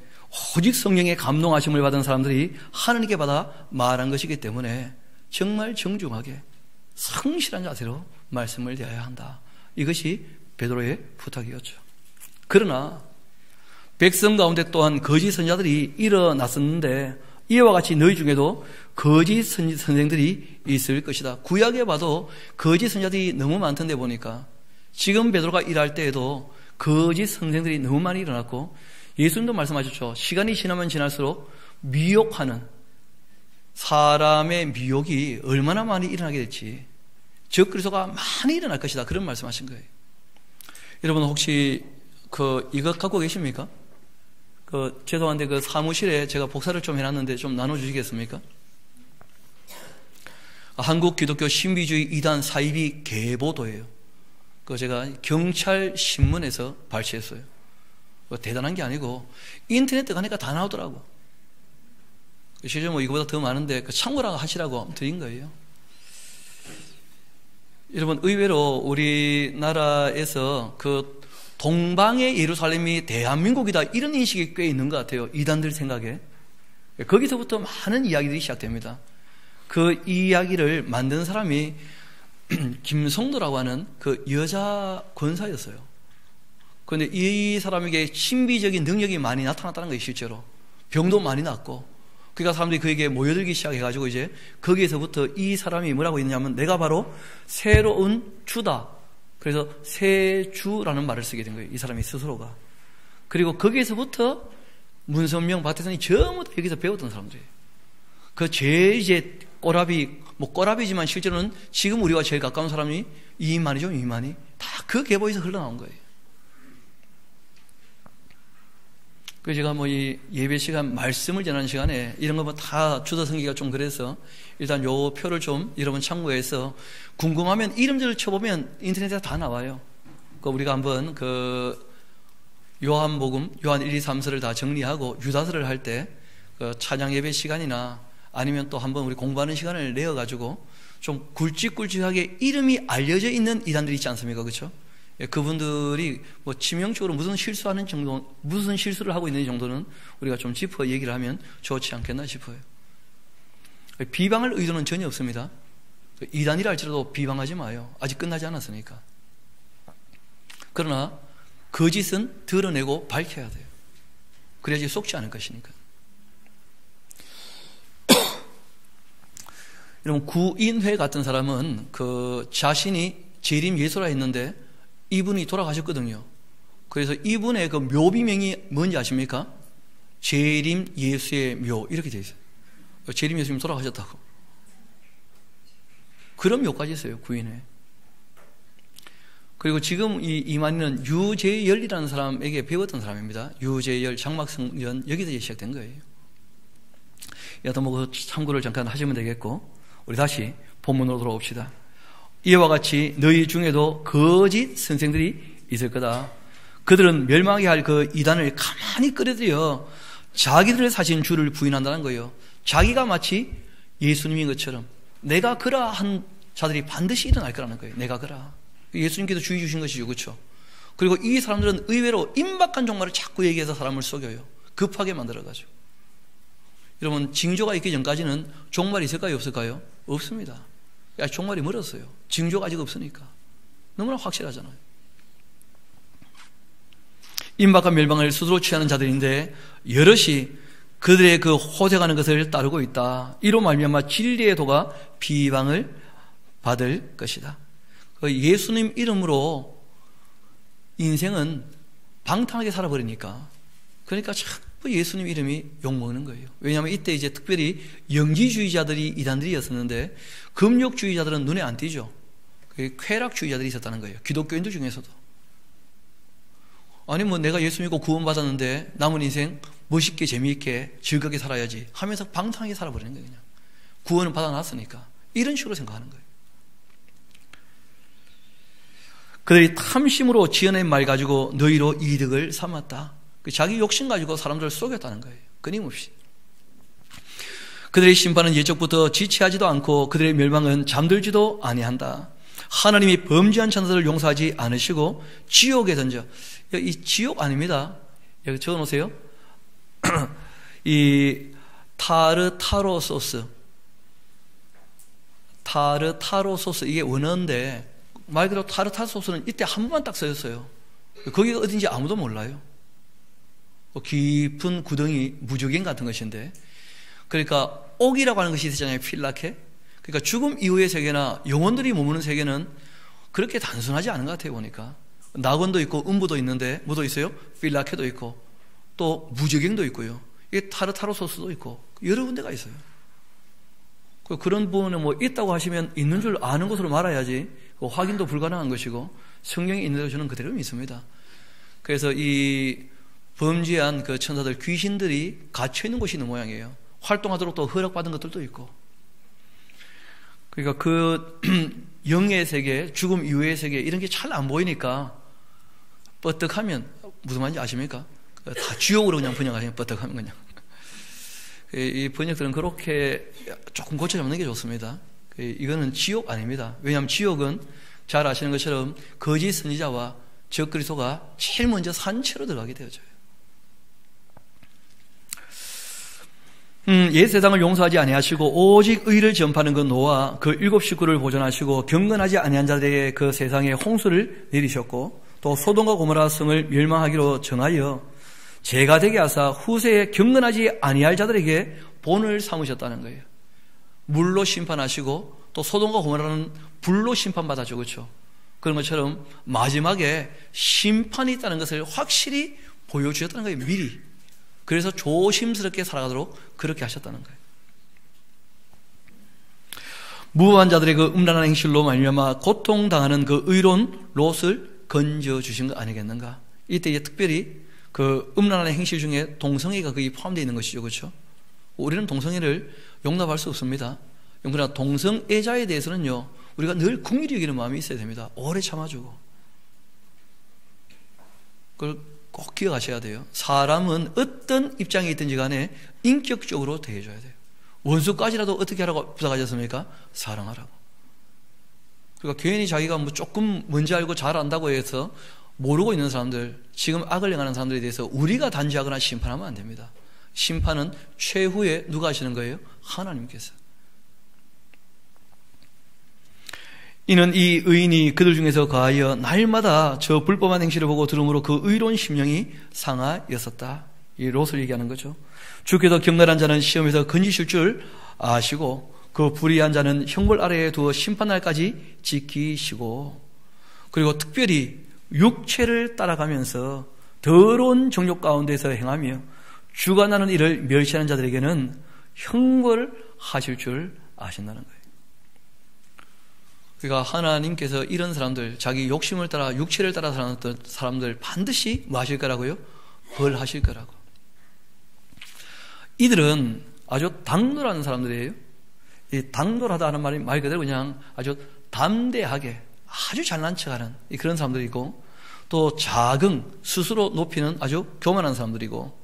오직 성령의 감동하심을 받은 사람들이 하나님께 받아 말한 것이기 때문에 정말 정중하게 성실한 자세로 말씀을 대해야 한다. 이것이 베드로의 부탁이었죠. 그러나 백성 가운데 또한 거짓 선자들이 일어났었는데 이와 같이 너희 중에도 거짓 선생들이 있을 것이다. 구약에 봐도 거짓 선자들이 너무 많던데 보니까 지금 베드로가 일할 때에도 거짓 선생들이 너무 많이 일어났고, 예수님도 말씀하셨죠. 시간이 지나면 지날수록 미혹하는 사람의 미혹이 얼마나 많이 일어나게 될지, 적그리스도가 많이 일어날 것이다, 그런 말씀하신 거예요. 여러분 혹시 이거 갖고 계십니까? 죄송한데 사무실에 제가 복사를 좀 해놨는데 좀 나눠주시겠습니까? 한국 기독교 신비주의 이단 사이비 계보도예요. 제가 경찰 신문에서 발췌했어요. 대단한 게 아니고 인터넷 들어가니까 다 나오더라고. 실제 이거보다 더 많은데 참고라고 하시라고 드린 거예요. 여러분, 의외로 우리나라에서 동방의 예루살렘이 대한민국이다, 이런 인식이 꽤 있는 것 같아요. 이단들 생각에. 거기서부터 많은 이야기들이 시작됩니다. 그 이야기를 만든 사람이 김성도라고 하는 여자 권사였어요. 그런데 이 사람에게 신비적인 능력이 많이 나타났다는 거예요, 실제로. 병도 많이 낫고. 그러니까 사람들이 그에게 모여들기 시작해가지고 이제 거기에서부터 이 사람이 뭐라고 했냐면, 내가 바로 새로운 주다. 그래서 새주라는 말을 쓰게 된 거예요, 이 사람이 스스로가. 그리고 거기에서부터 문선명, 박태선이 전부 다 여기서 배웠던 사람들이에요. 제일 이제 꼬라비지만 실제로는 지금 우리와 제일 가까운 사람이 이만희죠, 이만희. 다 그 계보에서 흘러나온 거예요. 그래서 제가 이 예배 시간, 말씀을 전하는 시간에 이런 거 다 주도 성기가 좀 그래서 일단 요 표를 좀 여러분 참고해서, 궁금하면 이름들을 쳐보면 인터넷에 다 나와요. 우리가 한번 요한복음, 요한 1, 2, 3서를 다 정리하고 유다서를 할 때 찬양 예배 시간이나 아니면 또 한번 우리 공부하는 시간을 내어가지고 좀 굵직굵직하게 이름이 알려져 있는 이단들이 있지 않습니까? 그렇죠? 그분들이 치명적으로 무슨 실수를 하고 있는 정도는 우리가 좀 짚어 얘기를 하면 좋지 않겠나 싶어요. 비방할 의도는 전혀 없습니다. 이단이라 할지라도 비방하지 마요. 아직 끝나지 않았으니까. 그러나 거짓은 드러내고 밝혀야 돼요. 그래야지 속지 않을 것이니까. 여러분, 구인회 같은 사람은 자신이 재림 예수라 했는데 이분이 돌아가셨거든요. 그래서 이분의 묘비명이 뭔지 아십니까? 재림 예수의 묘, 이렇게 되어 있어요. 재림 예수님 돌아가셨다고. 그런 묘까지 있어요, 구인회. 그리고 지금 이 이만희는 유재열이라는 사람에게 배웠던 사람입니다. 유재열, 장막성전, 여기서 시작된 거예요. 여하튼 참고를 잠깐 하시면 되겠고, 우리 다시 본문으로 돌아옵시다. 이와 같이 너희 중에도 거짓 선생들이 있을 거다. 그들은 멸망하게 할 이단을 가만히 끌어들여 자기들을 사신 주를 부인한다는 거예요. 자기가 마치 예수님인 것처럼 내가 그러한 자들이 반드시 일어날 거라는 거예요. 내가 그라. 예수님께서 주의 주신 것이죠, 그렇죠? 그리고 이 사람들은 의외로 임박한 종말을 자꾸 얘기해서 사람을 속여요. 급하게 만들어가지고. 여러분, 징조가 있기 전까지는 종말이 있을까요, 없을까요? 없습니다. 종말이 멀었어요. 징조가 아직 없으니까. 너무나 확실하잖아요. 임박한 멸망을 스스로 취하는 자들인데 여럿이 그들의 호색하는 것을 따르고 있다. 이로 말미암아 진리의 도가 비방을 받을 것이다. 예수님 이름으로 인생은 방탕하게 살아버리니까, 그러니까 자꾸 예수님 이름이 욕먹는 거예요. 왜냐하면 이때 이제 특별히 영지주의자들이 이단들이었었는데 금욕주의자들은 눈에 안 띄죠. 쾌락주의자들이 있었다는 거예요. 기독교인들 중에서도. 아니 내가 예수 믿고 구원받았는데 남은 인생 멋있게 재미있게 즐겁게 살아야지 하면서 방탕하게 살아버리는 거예요. 그냥 구원은 받아놨으니까. 이런 식으로 생각하는 거예요. 그들이 탐심으로 지어낸 말 가지고 너희로 이득을 삼았다. 자기 욕심 가지고 사람들을 속였다는 거예요. 끊임없이. 그들의 심판은 예적부터 지체하지도 않고 그들의 멸망은 잠들지도 아니한다. 하나님이 범죄한 천사들을 용서하지 않으시고 지옥에 던져. 이 지옥 아닙니다. 여기 적어놓으세요. 이 타르타로 소스, 이게 원어인데 말 그대로 타르타로 소스는 이때 한 번만 딱 써졌어요. 거기가 어딘지 아무도 몰라요. 깊은 구덩이, 무적인 같은 것인데 그러니까 옥이라고 하는 것이 있잖아요. 필라케. 그러니까 죽음 이후의 세계나 영혼들이 머무는 세계는 그렇게 단순하지 않은 것 같아요. 보니까 낙원도 있고 음부도 있는데 뭐도 있어요? 필라케도 있고 또 무저갱도 있고요. 이게 타르타로소스도 있고 여러 군데가 있어요. 그런 부분에 뭐 있다고 하시면 있는 줄 아는 것으로 말아야지 확인도 불가능한 것이고 성경에 있는 대로 저는 그대로 믿습니다. 그래서 이 범죄한 그 천사들 귀신들이 갇혀 있는 곳이 있는 모양이에요. 활동하도록 또 허락받은 것들도 있고. 그러니까 그 영의 세계, 죽음 이후의 세계 이런 게 잘 안 보이니까 뻗떡하면 무슨 말인지 아십니까? 다 지옥으로 그냥 번역하시면 뻗떡하면 그냥. 이 번역들은 그렇게 조금 고쳐잡는 게 좋습니다. 이거는 지옥 아닙니다. 왜냐하면 지옥은 잘 아시는 것처럼 거짓 선지자와 적그리스도가 제일 먼저 산채로 들어가게 되어져요. 옛 세상을 용서하지 아니하시고 오직 의를 전파하는 그 노아 그 7 식구를 보존하시고 경건하지 아니한 자들에게 그 세상에 홍수를 내리셨고 또 소돔과 고모라 성을 멸망하기로 정하여 죄가 되게 하사 후세에 경건하지 아니할 자들에게 본을 삼으셨다는 거예요. 물로 심판하시고 또 소돔과 고모라는 불로 심판받았죠. 그렇죠? 그런 것처럼 마지막에 심판이 있다는 것을 확실히 보여주셨다는 거예요. 미리. 그래서 조심스럽게 살아가도록 그렇게 하셨다는 거예요. 무고한 자들의 그 음란한 행실로 말미암아 고통당하는 그 의로운 롯을 건져주신 거 아니겠는가? 이때 이제 특별히 그 음란한 행실 중에 동성애가 거기 포함되어 있는 것이죠. 그렇죠? 우리는 동성애를 용납할 수 없습니다. 그러나 동성애자에 대해서는요, 우리가 늘 긍휼히 여기는 마음이 있어야 됩니다. 오래 참아주고. 그걸 꼭 기억하셔야 돼요. 사람은 어떤 입장에 있든지 간에 인격적으로 대해줘야 돼요. 원수까지라도 어떻게 하라고 부탁하셨습니까? 사랑하라고. 그러니까 괜히 자기가 뭐 조금 뭔지 알고 잘 안다고 해서 모르고 있는 사람들, 지금 악을 행하는 사람들에 대해서 우리가 단죄하거나 심판하면 안 됩니다. 심판은 최후에 누가 하시는 거예요? 하나님께서. 이는 이 의인이 그들 중에서 가하여 날마다 저 불법한 행실을 보고 들음으로 그 의로운 심령이 상하였었다. 이 롯을 얘기하는 거죠. 주께서 경건한 자는 시험에서 건지실 줄 아시고 그 불의한 자는 형벌 아래에 두어 심판날까지 지키시고, 그리고 특별히 육체를 따라가면서 더러운 정욕 가운데서 행하며 주관하는 일을 멸시하는 자들에게는 형벌을 하실 줄 아신다는 거예요. 그러니까 하나님께서 이런 사람들, 자기 욕심을 따라 육체를 따라 사는 사람들 반드시 뭐 하실 거라고요? 벌하실 거라고. 이들은 아주 당돌한 사람들이에요. 이 당돌하다는 말이 말 그대로 그냥 아주 담대하게 아주 잘난 척하는 그런 사람들이고, 또 자긍, 스스로 높이는 아주 교만한 사람들이고,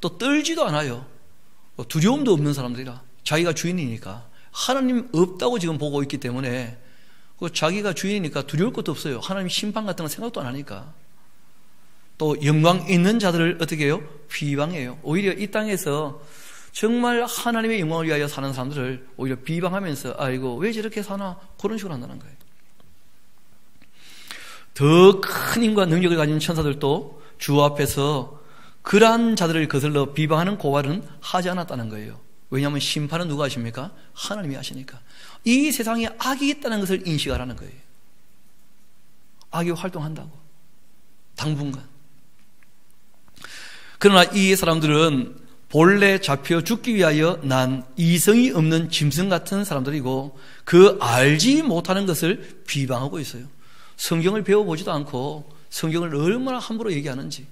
또 떨지도 않아요. 두려움도 없는 사람들이라. 자기가 주인이니까. 하나님 없다고 지금 보고 있기 때문에 자기가 주인이니까 두려울 것도 없어요. 하나님 심판 같은 거 생각도 안 하니까. 또 영광 있는 자들을 어떻게 해요? 비방해요. 오히려 이 땅에서 정말 하나님의 영광을 위하여 사는 사람들을 오히려 비방하면서 아이고 왜 저렇게 사나, 그런 식으로 한다는 거예요. 더 큰 힘과 능력을 가진 천사들도 주 앞에서 그러한 자들을 거슬러 비방하는 고발은 하지 않았다는 거예요. 왜냐하면 심판은 누가 하십니까? 하나님이 하시니까. 이 세상에 악이 있다는 것을 인식하라는 거예요. 악이 활동한다고. 당분간. 그러나 이 사람들은 본래 잡혀 죽기 위하여 난 이성이 없는 짐승 같은 사람들이고, 그 알지 못하는 것을 비방하고 있어요. 성경을 배워보지도 않고 성경을 얼마나 함부로 얘기하는지,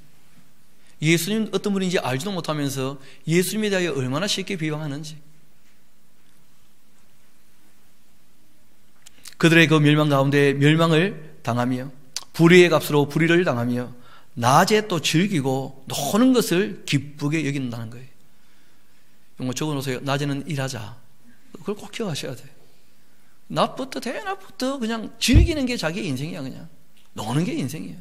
예수님 어떤 분인지 알지도 못하면서 예수님에 대하여 얼마나 쉽게 비방하는지. 그들의 그 멸망 가운데 멸망을 당하며 불의의 값으로 불의를 당하며 낮에 또 즐기고 노는 것을 기쁘게 여긴다는 거예요. 이거 적어놓으세요. 낮에는 일하자. 그걸 꼭 기억하셔야 돼요. 낮부터 대낮부터 그냥 즐기는 게 자기의 인생이야. 그냥 노는 게 인생이에요.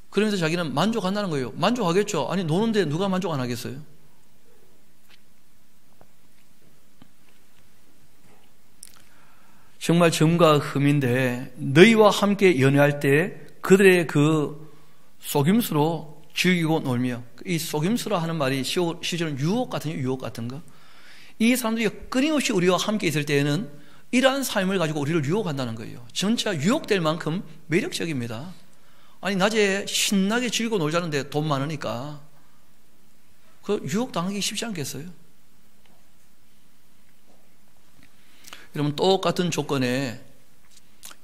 그러면서 자기는 만족한다는 거예요. 만족하겠죠. 아니 노는데 누가 만족 안 하겠어요? 정말 점과 흠인데 너희와 함께 연애할 때 그들의 그 속임수로 즐기고 놀며. 이 속임수라 하는 말이 실제로는 유혹 같은 거. 이 사람들이 끊임없이 우리와 함께 있을 때에는 이러한 삶을 가지고 우리를 유혹한다는 거예요. 전체가 유혹될 만큼 매력적입니다. 아니, 낮에 신나게 즐기고 놀자는데 돈 많으니까 그 유혹 당하기 쉽지 않겠어요? 여러분, 똑같은 조건에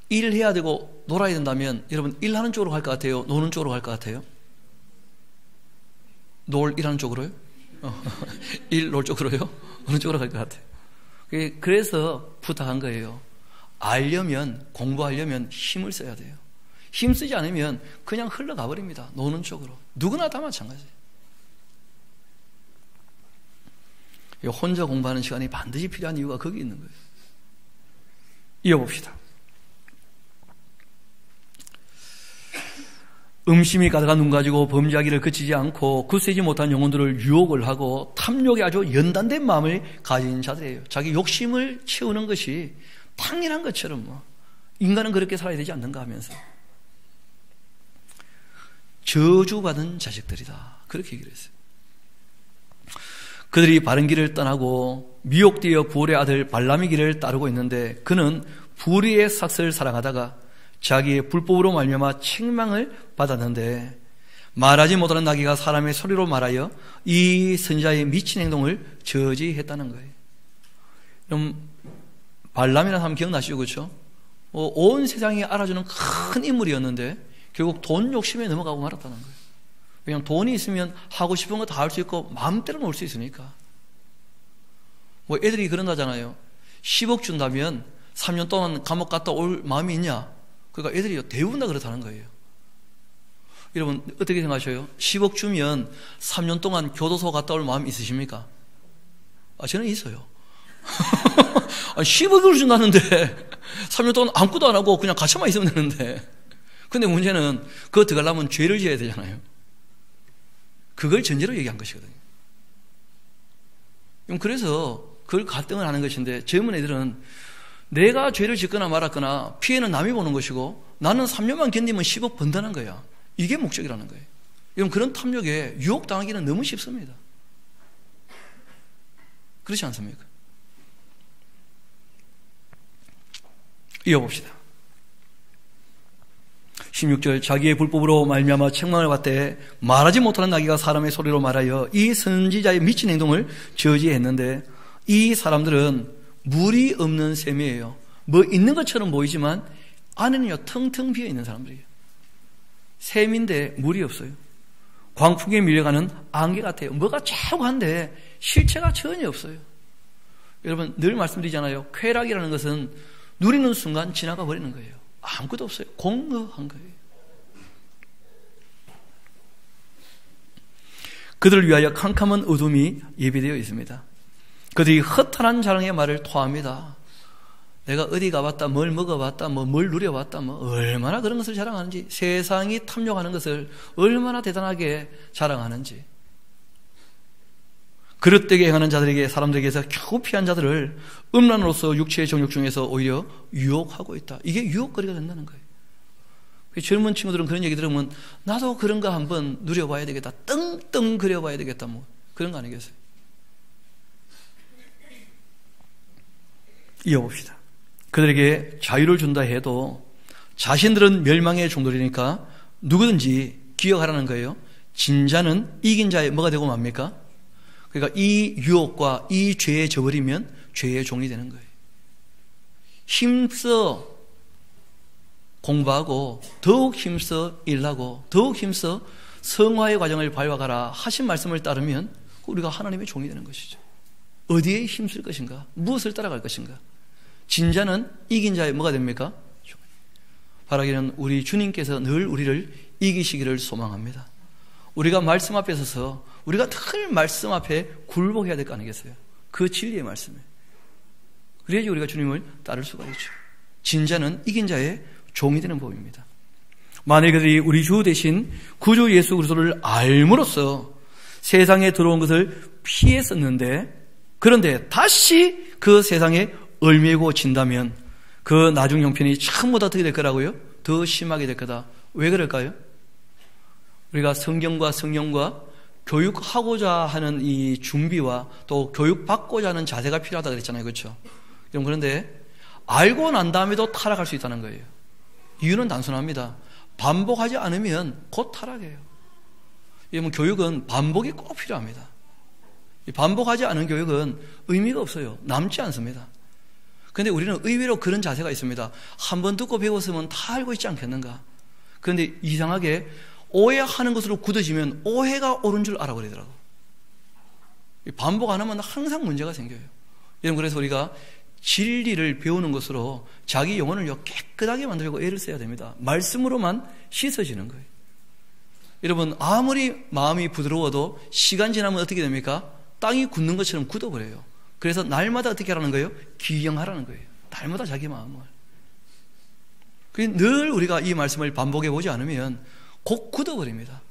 일을 해야 되고 놀아야 된다면 여러분, 일하는 쪽으로 갈 것 같아요? 노는 쪽으로 갈 것 같아요? 일하는 쪽으로요? 놀 쪽으로요? 어느 쪽으로 갈 것 같아요? 그래서 부탁한 거예요. 공부하려면 힘을 써야 돼요. 힘 쓰지 않으면 그냥 흘러가 버립니다. 노는 쪽으로. 누구나 다 마찬가지예요. 혼자 공부하는 시간이 반드시 필요한 이유가 거기 있는 거예요. 이어봅시다. 음심이 가득한 눈 가지고 범죄하기를 그치지 않고 굳세지 못한 영혼들을 유혹을 하고 탐욕에 아주 연단된 마음을 가진 자들이에요. 자기 욕심을 채우는 것이 당연한 것처럼 인간은 그렇게 살아야 되지 않는가 하면서 저주받은 자식들이다. 그렇게 얘기를 했어요. 그들이 바른 길을 떠나고 미혹되어 부올의 아들 발람의 길을 따르고 있는데 그는 불의의 삭슬을 사랑하다가 자기의 불법으로 말미암아 책망을 받았는데 말하지 못하는 나귀가 사람의 소리로 말하여 이 선지자의 미친 행동을 저지했다는 거예요. 그럼 발람이라는 사람 기억나시죠? 그렇죠? 온 세상이 알아주는 큰 인물이었는데 결국 돈 욕심에 넘어가고 말았다는 거예요. 그냥 돈이 있으면 하고 싶은 거 다 할 수 있고 마음대로 놀 수 있으니까. 애들이 그런다잖아요. 10억 준다면 3년 동안 감옥 갔다 올 마음이 있냐? 그러니까 애들이 대부분 다 그렇다는 거예요. 여러분 어떻게 생각하셔요? 10억 주면 3년 동안 교도소 갔다 올 마음 있으십니까? 저는 있어요. 10억을 준다는데 3년 동안 아무것도 안 하고 그냥 갇혀만 있으면 되는데, 근데 문제는 그거 들어가려면 죄를 지어야 되잖아요. 그걸 전제로 얘기한 것이거든요. 그래서 그걸 갈등을 하는 것인데, 젊은 애들은 내가 죄를 짓거나 말았거나 피해는 남이 보는 것이고 나는 3년만 견디면 10억 번다는 거야. 이게 목적이라는 거예요. 여러분, 그런 탐욕에 유혹당하기는 너무 쉽습니다. 그렇지 않습니까? 이어봅시다. 16절, 자기의 불법으로 말미암아 책망을 받되 말하지 못하는 나귀가 사람의 소리로 말하여 이 선지자의 미친 행동을 저지했는데, 이 사람들은 물이 없는 셈이에요. 뭐 있는 것처럼 보이지만 안에는요 텅텅 비어있는 사람들이에요. 셈인데 물이 없어요. 광풍에 밀려가는 안개 같아요. 뭐가 자고 한데 실체가 전혀 없어요. 여러분 늘 말씀드리잖아요. 쾌락이라는 것은 누리는 순간 지나가 버리는 거예요. 아무것도 없어요. 공허한 거예요. 그들을 위하여 캄캄한 어둠이 예비되어 있습니다. 그들이 허탄한 자랑의 말을 토합니다. 내가 어디 가봤다, 뭘 먹어봤다, 뭘 누려봤다, 얼마나 그런 것을 자랑하는지, 세상이 탐욕하는 것을 얼마나 대단하게 자랑하는지. 그릇되게 행하는 자들에게, 사람들에게서 겨우 피한 자들을 음란으로서 육체의 정욕 중에서 오히려 유혹하고 있다. 이게 유혹거리가 된다는 거예요. 젊은 친구들은 그런 얘기 들으면 나도 그런 거 한번 누려봐야 되겠다, 떵떵 그려봐야 되겠다, 그런 거 아니겠어요? 이어봅시다. 그들에게 자유를 준다 해도 자신들은 멸망의 종들이니까 누구든지 기억하라는 거예요. 진자는 이긴 자의 뭐가 되고 맙니까? 그러니까 이 유혹과 이 죄에 져버리면 죄의 종이 되는 거예요. 힘써 공부하고 더욱 힘써 일하고 더욱 힘써 성화의 과정을 밟아가라 하신 말씀을 따르면 우리가 하나님의 종이 되는 것이죠. 어디에 힘쓸 것인가? 무엇을 따라갈 것인가? 진자는 이긴 자의 뭐가 됩니까? 바라기는 우리 주님께서 늘 우리를 이기시기를 소망합니다. 우리가 말씀 앞에 서서 우리가 늘 말씀 앞에 굴복해야 될 거 아니겠어요? 그 진리의 말씀에. 그래야지 우리가 주님을 따를 수가 있죠. 진자는 이긴 자의 종이 되는 법입니다. 만일 그들이 우리 주 대신 구주 예수 그리스도를 알므로써 세상에 들어온 것을 피했었는데, 그런데 다시 그 세상에 얽매고 진다면 그 나중 형편이 참보다 어떻게 될 거라고요? 더 심하게 될 거다. 왜 그럴까요? 우리가 성경과 성령과 교육하고자 하는 이 준비와 또 교육받고자 하는 자세가 필요하다 그랬잖아요. 그렇죠? 그런데 알고 난 다음에도 타락할 수 있다는 거예요. 이유는 단순합니다. 반복하지 않으면 곧 타락해요. 여러분, 교육은 반복이 꼭 필요합니다. 반복하지 않은 교육은 의미가 없어요. 남지 않습니다. 그런데 우리는 의외로 그런 자세가 있습니다. 한 번 듣고 배웠으면 다 알고 있지 않겠는가? 그런데 이상하게 오해하는 것으로 굳어지면 오해가 옳은 줄 알아버리더라고요. 반복 안 하면 항상 문제가 생겨요. 여러분, 그래서 우리가 진리를 배우는 것으로 자기 영혼을 깨끗하게 만들고 애를 써야 됩니다. 말씀으로만 씻어지는 거예요. 여러분, 아무리 마음이 부드러워도 시간 지나면 어떻게 됩니까? 땅이 굳는 것처럼 굳어버려요. 그래서 날마다 어떻게 하라는 거예요? 기경하라는 거예요. 날마다 자기 마음을. 늘 우리가 이 말씀을 반복해 보지 않으면 곧 굳어버립니다.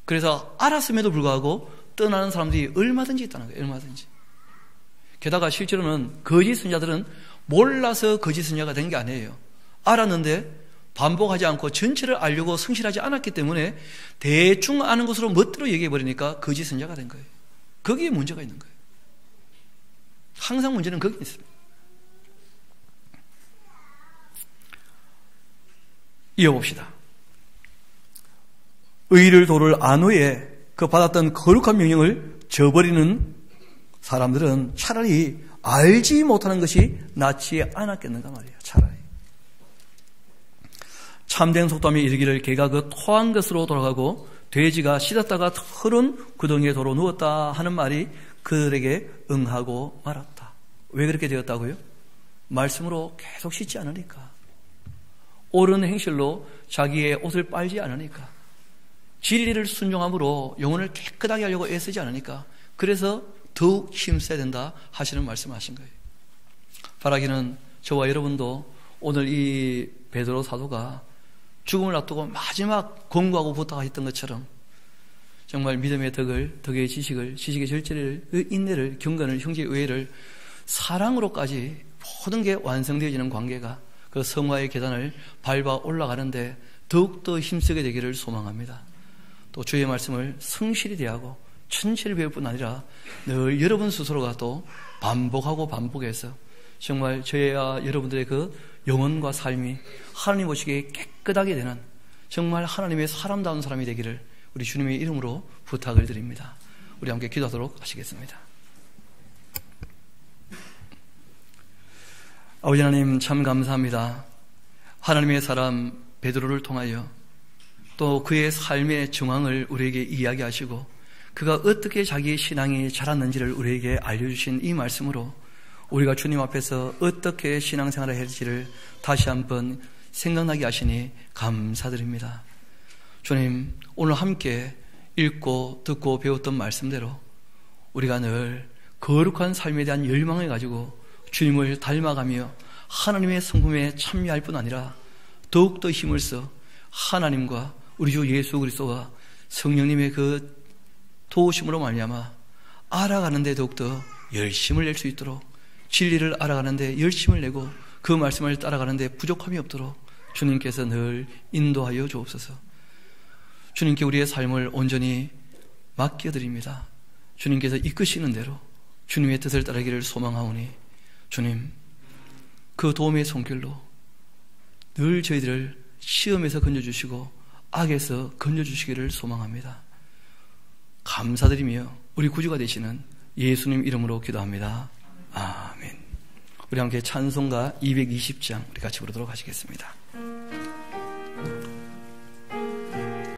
그래서 알았음에도 불구하고 떠나는 사람들이 얼마든지 있다는 거예요. 얼마든지. 게다가 실제로는 거짓 선자들은 몰라서 거짓 선자가 된 게 아니에요. 알았는데 반복하지 않고 전체를 알려고 성실하지 않았기 때문에 대충 아는 것으로 멋대로 얘기해버리니까 거짓 선자가 된 거예요. 거기에 문제가 있는 거예요. 항상 문제는 거기에 있습니다. 이어봅시다. 의를 도를 안 후에 그 받았던 거룩한 명령을 저버리는 사람들은 차라리 알지 못하는 것이 낫지 않았겠는가 말이에요. 차라리. 참된 속담에 이르기를 개가 그 토한 것으로 돌아가고 돼지가 씻었다가 흐른 구덩이에 도로 누웠다 하는 말이 그들에게 응하고 말았다. 왜 그렇게 되었다고요? 말씀으로 계속 씻지 않으니까. 옳은 행실로 자기의 옷을 빨지 않으니까. 진리를 순종함으로 영혼을 깨끗하게 하려고 애쓰지 않으니까. 그래서 더욱 힘써야 된다 하시는 말씀하신 거예요. 바라기는 저와 여러분도 오늘 이 베드로 사도가 죽음을 앞두고 마지막 권고하고 부탁했던 것처럼 정말 믿음의 덕의 지식을, 지식의 절제를, 인내를, 경건을, 형제의 의회를 사랑으로까지 모든 게 완성되어지는 관계가 그 성화의 계단을 밟아 올라가는데 더욱더 힘쓰게 되기를 소망합니다. 또 주의 말씀을 성실히 대하고 천천히 배울 뿐 아니라 늘 여러분 스스로가 또 반복하고 반복해서 정말 저희와 여러분들의 그 영혼과 삶이 하나님 보시기에 깨끗하게 되는 정말 하나님의 사람다운 사람이 되기를 우리 주님의 이름으로 부탁을 드립니다. 우리 함께 기도하도록 하시겠습니다. 아버지 하나님, 참 감사합니다. 하나님의 사람 베드로를 통하여 또 그의 삶의 정황을 우리에게 이야기하시고 그가 어떻게 자기의 신앙이 자랐는지를 우리에게 알려주신 이 말씀으로 우리가 주님 앞에서 어떻게 신앙생활을 해야 할지를 다시 한번 생각나게 하시니 감사드립니다. 주님, 오늘 함께 읽고 듣고 배웠던 말씀대로 우리가 늘 거룩한 삶에 대한 열망을 가지고 주님을 닮아가며 하나님의 성품에 참여할 뿐 아니라 더욱더 힘을 써 하나님과 우리 주 예수 그리스도와 성령님의 그 도우심으로 말미암아 알아가는데 더욱더 열심을 낼 수 있도록 진리를 알아가는데 열심을 내고 그 말씀을 따라가는데 부족함이 없도록 주님께서 늘 인도하여 주옵소서. 주님께 우리의 삶을 온전히 맡겨드립니다. 주님께서 이끄시는 대로 주님의 뜻을 따르기를 소망하오니 주님, 그 도움의 손길로 늘 저희들을 시험에서 건져주시고 악에서 건져주시기를 소망합니다. 감사드리며 우리 구주가 되시는 예수님 이름으로 기도합니다. 아멘. 우리 함께 찬송가 220장 우리 같이 부르도록 하시겠습니다.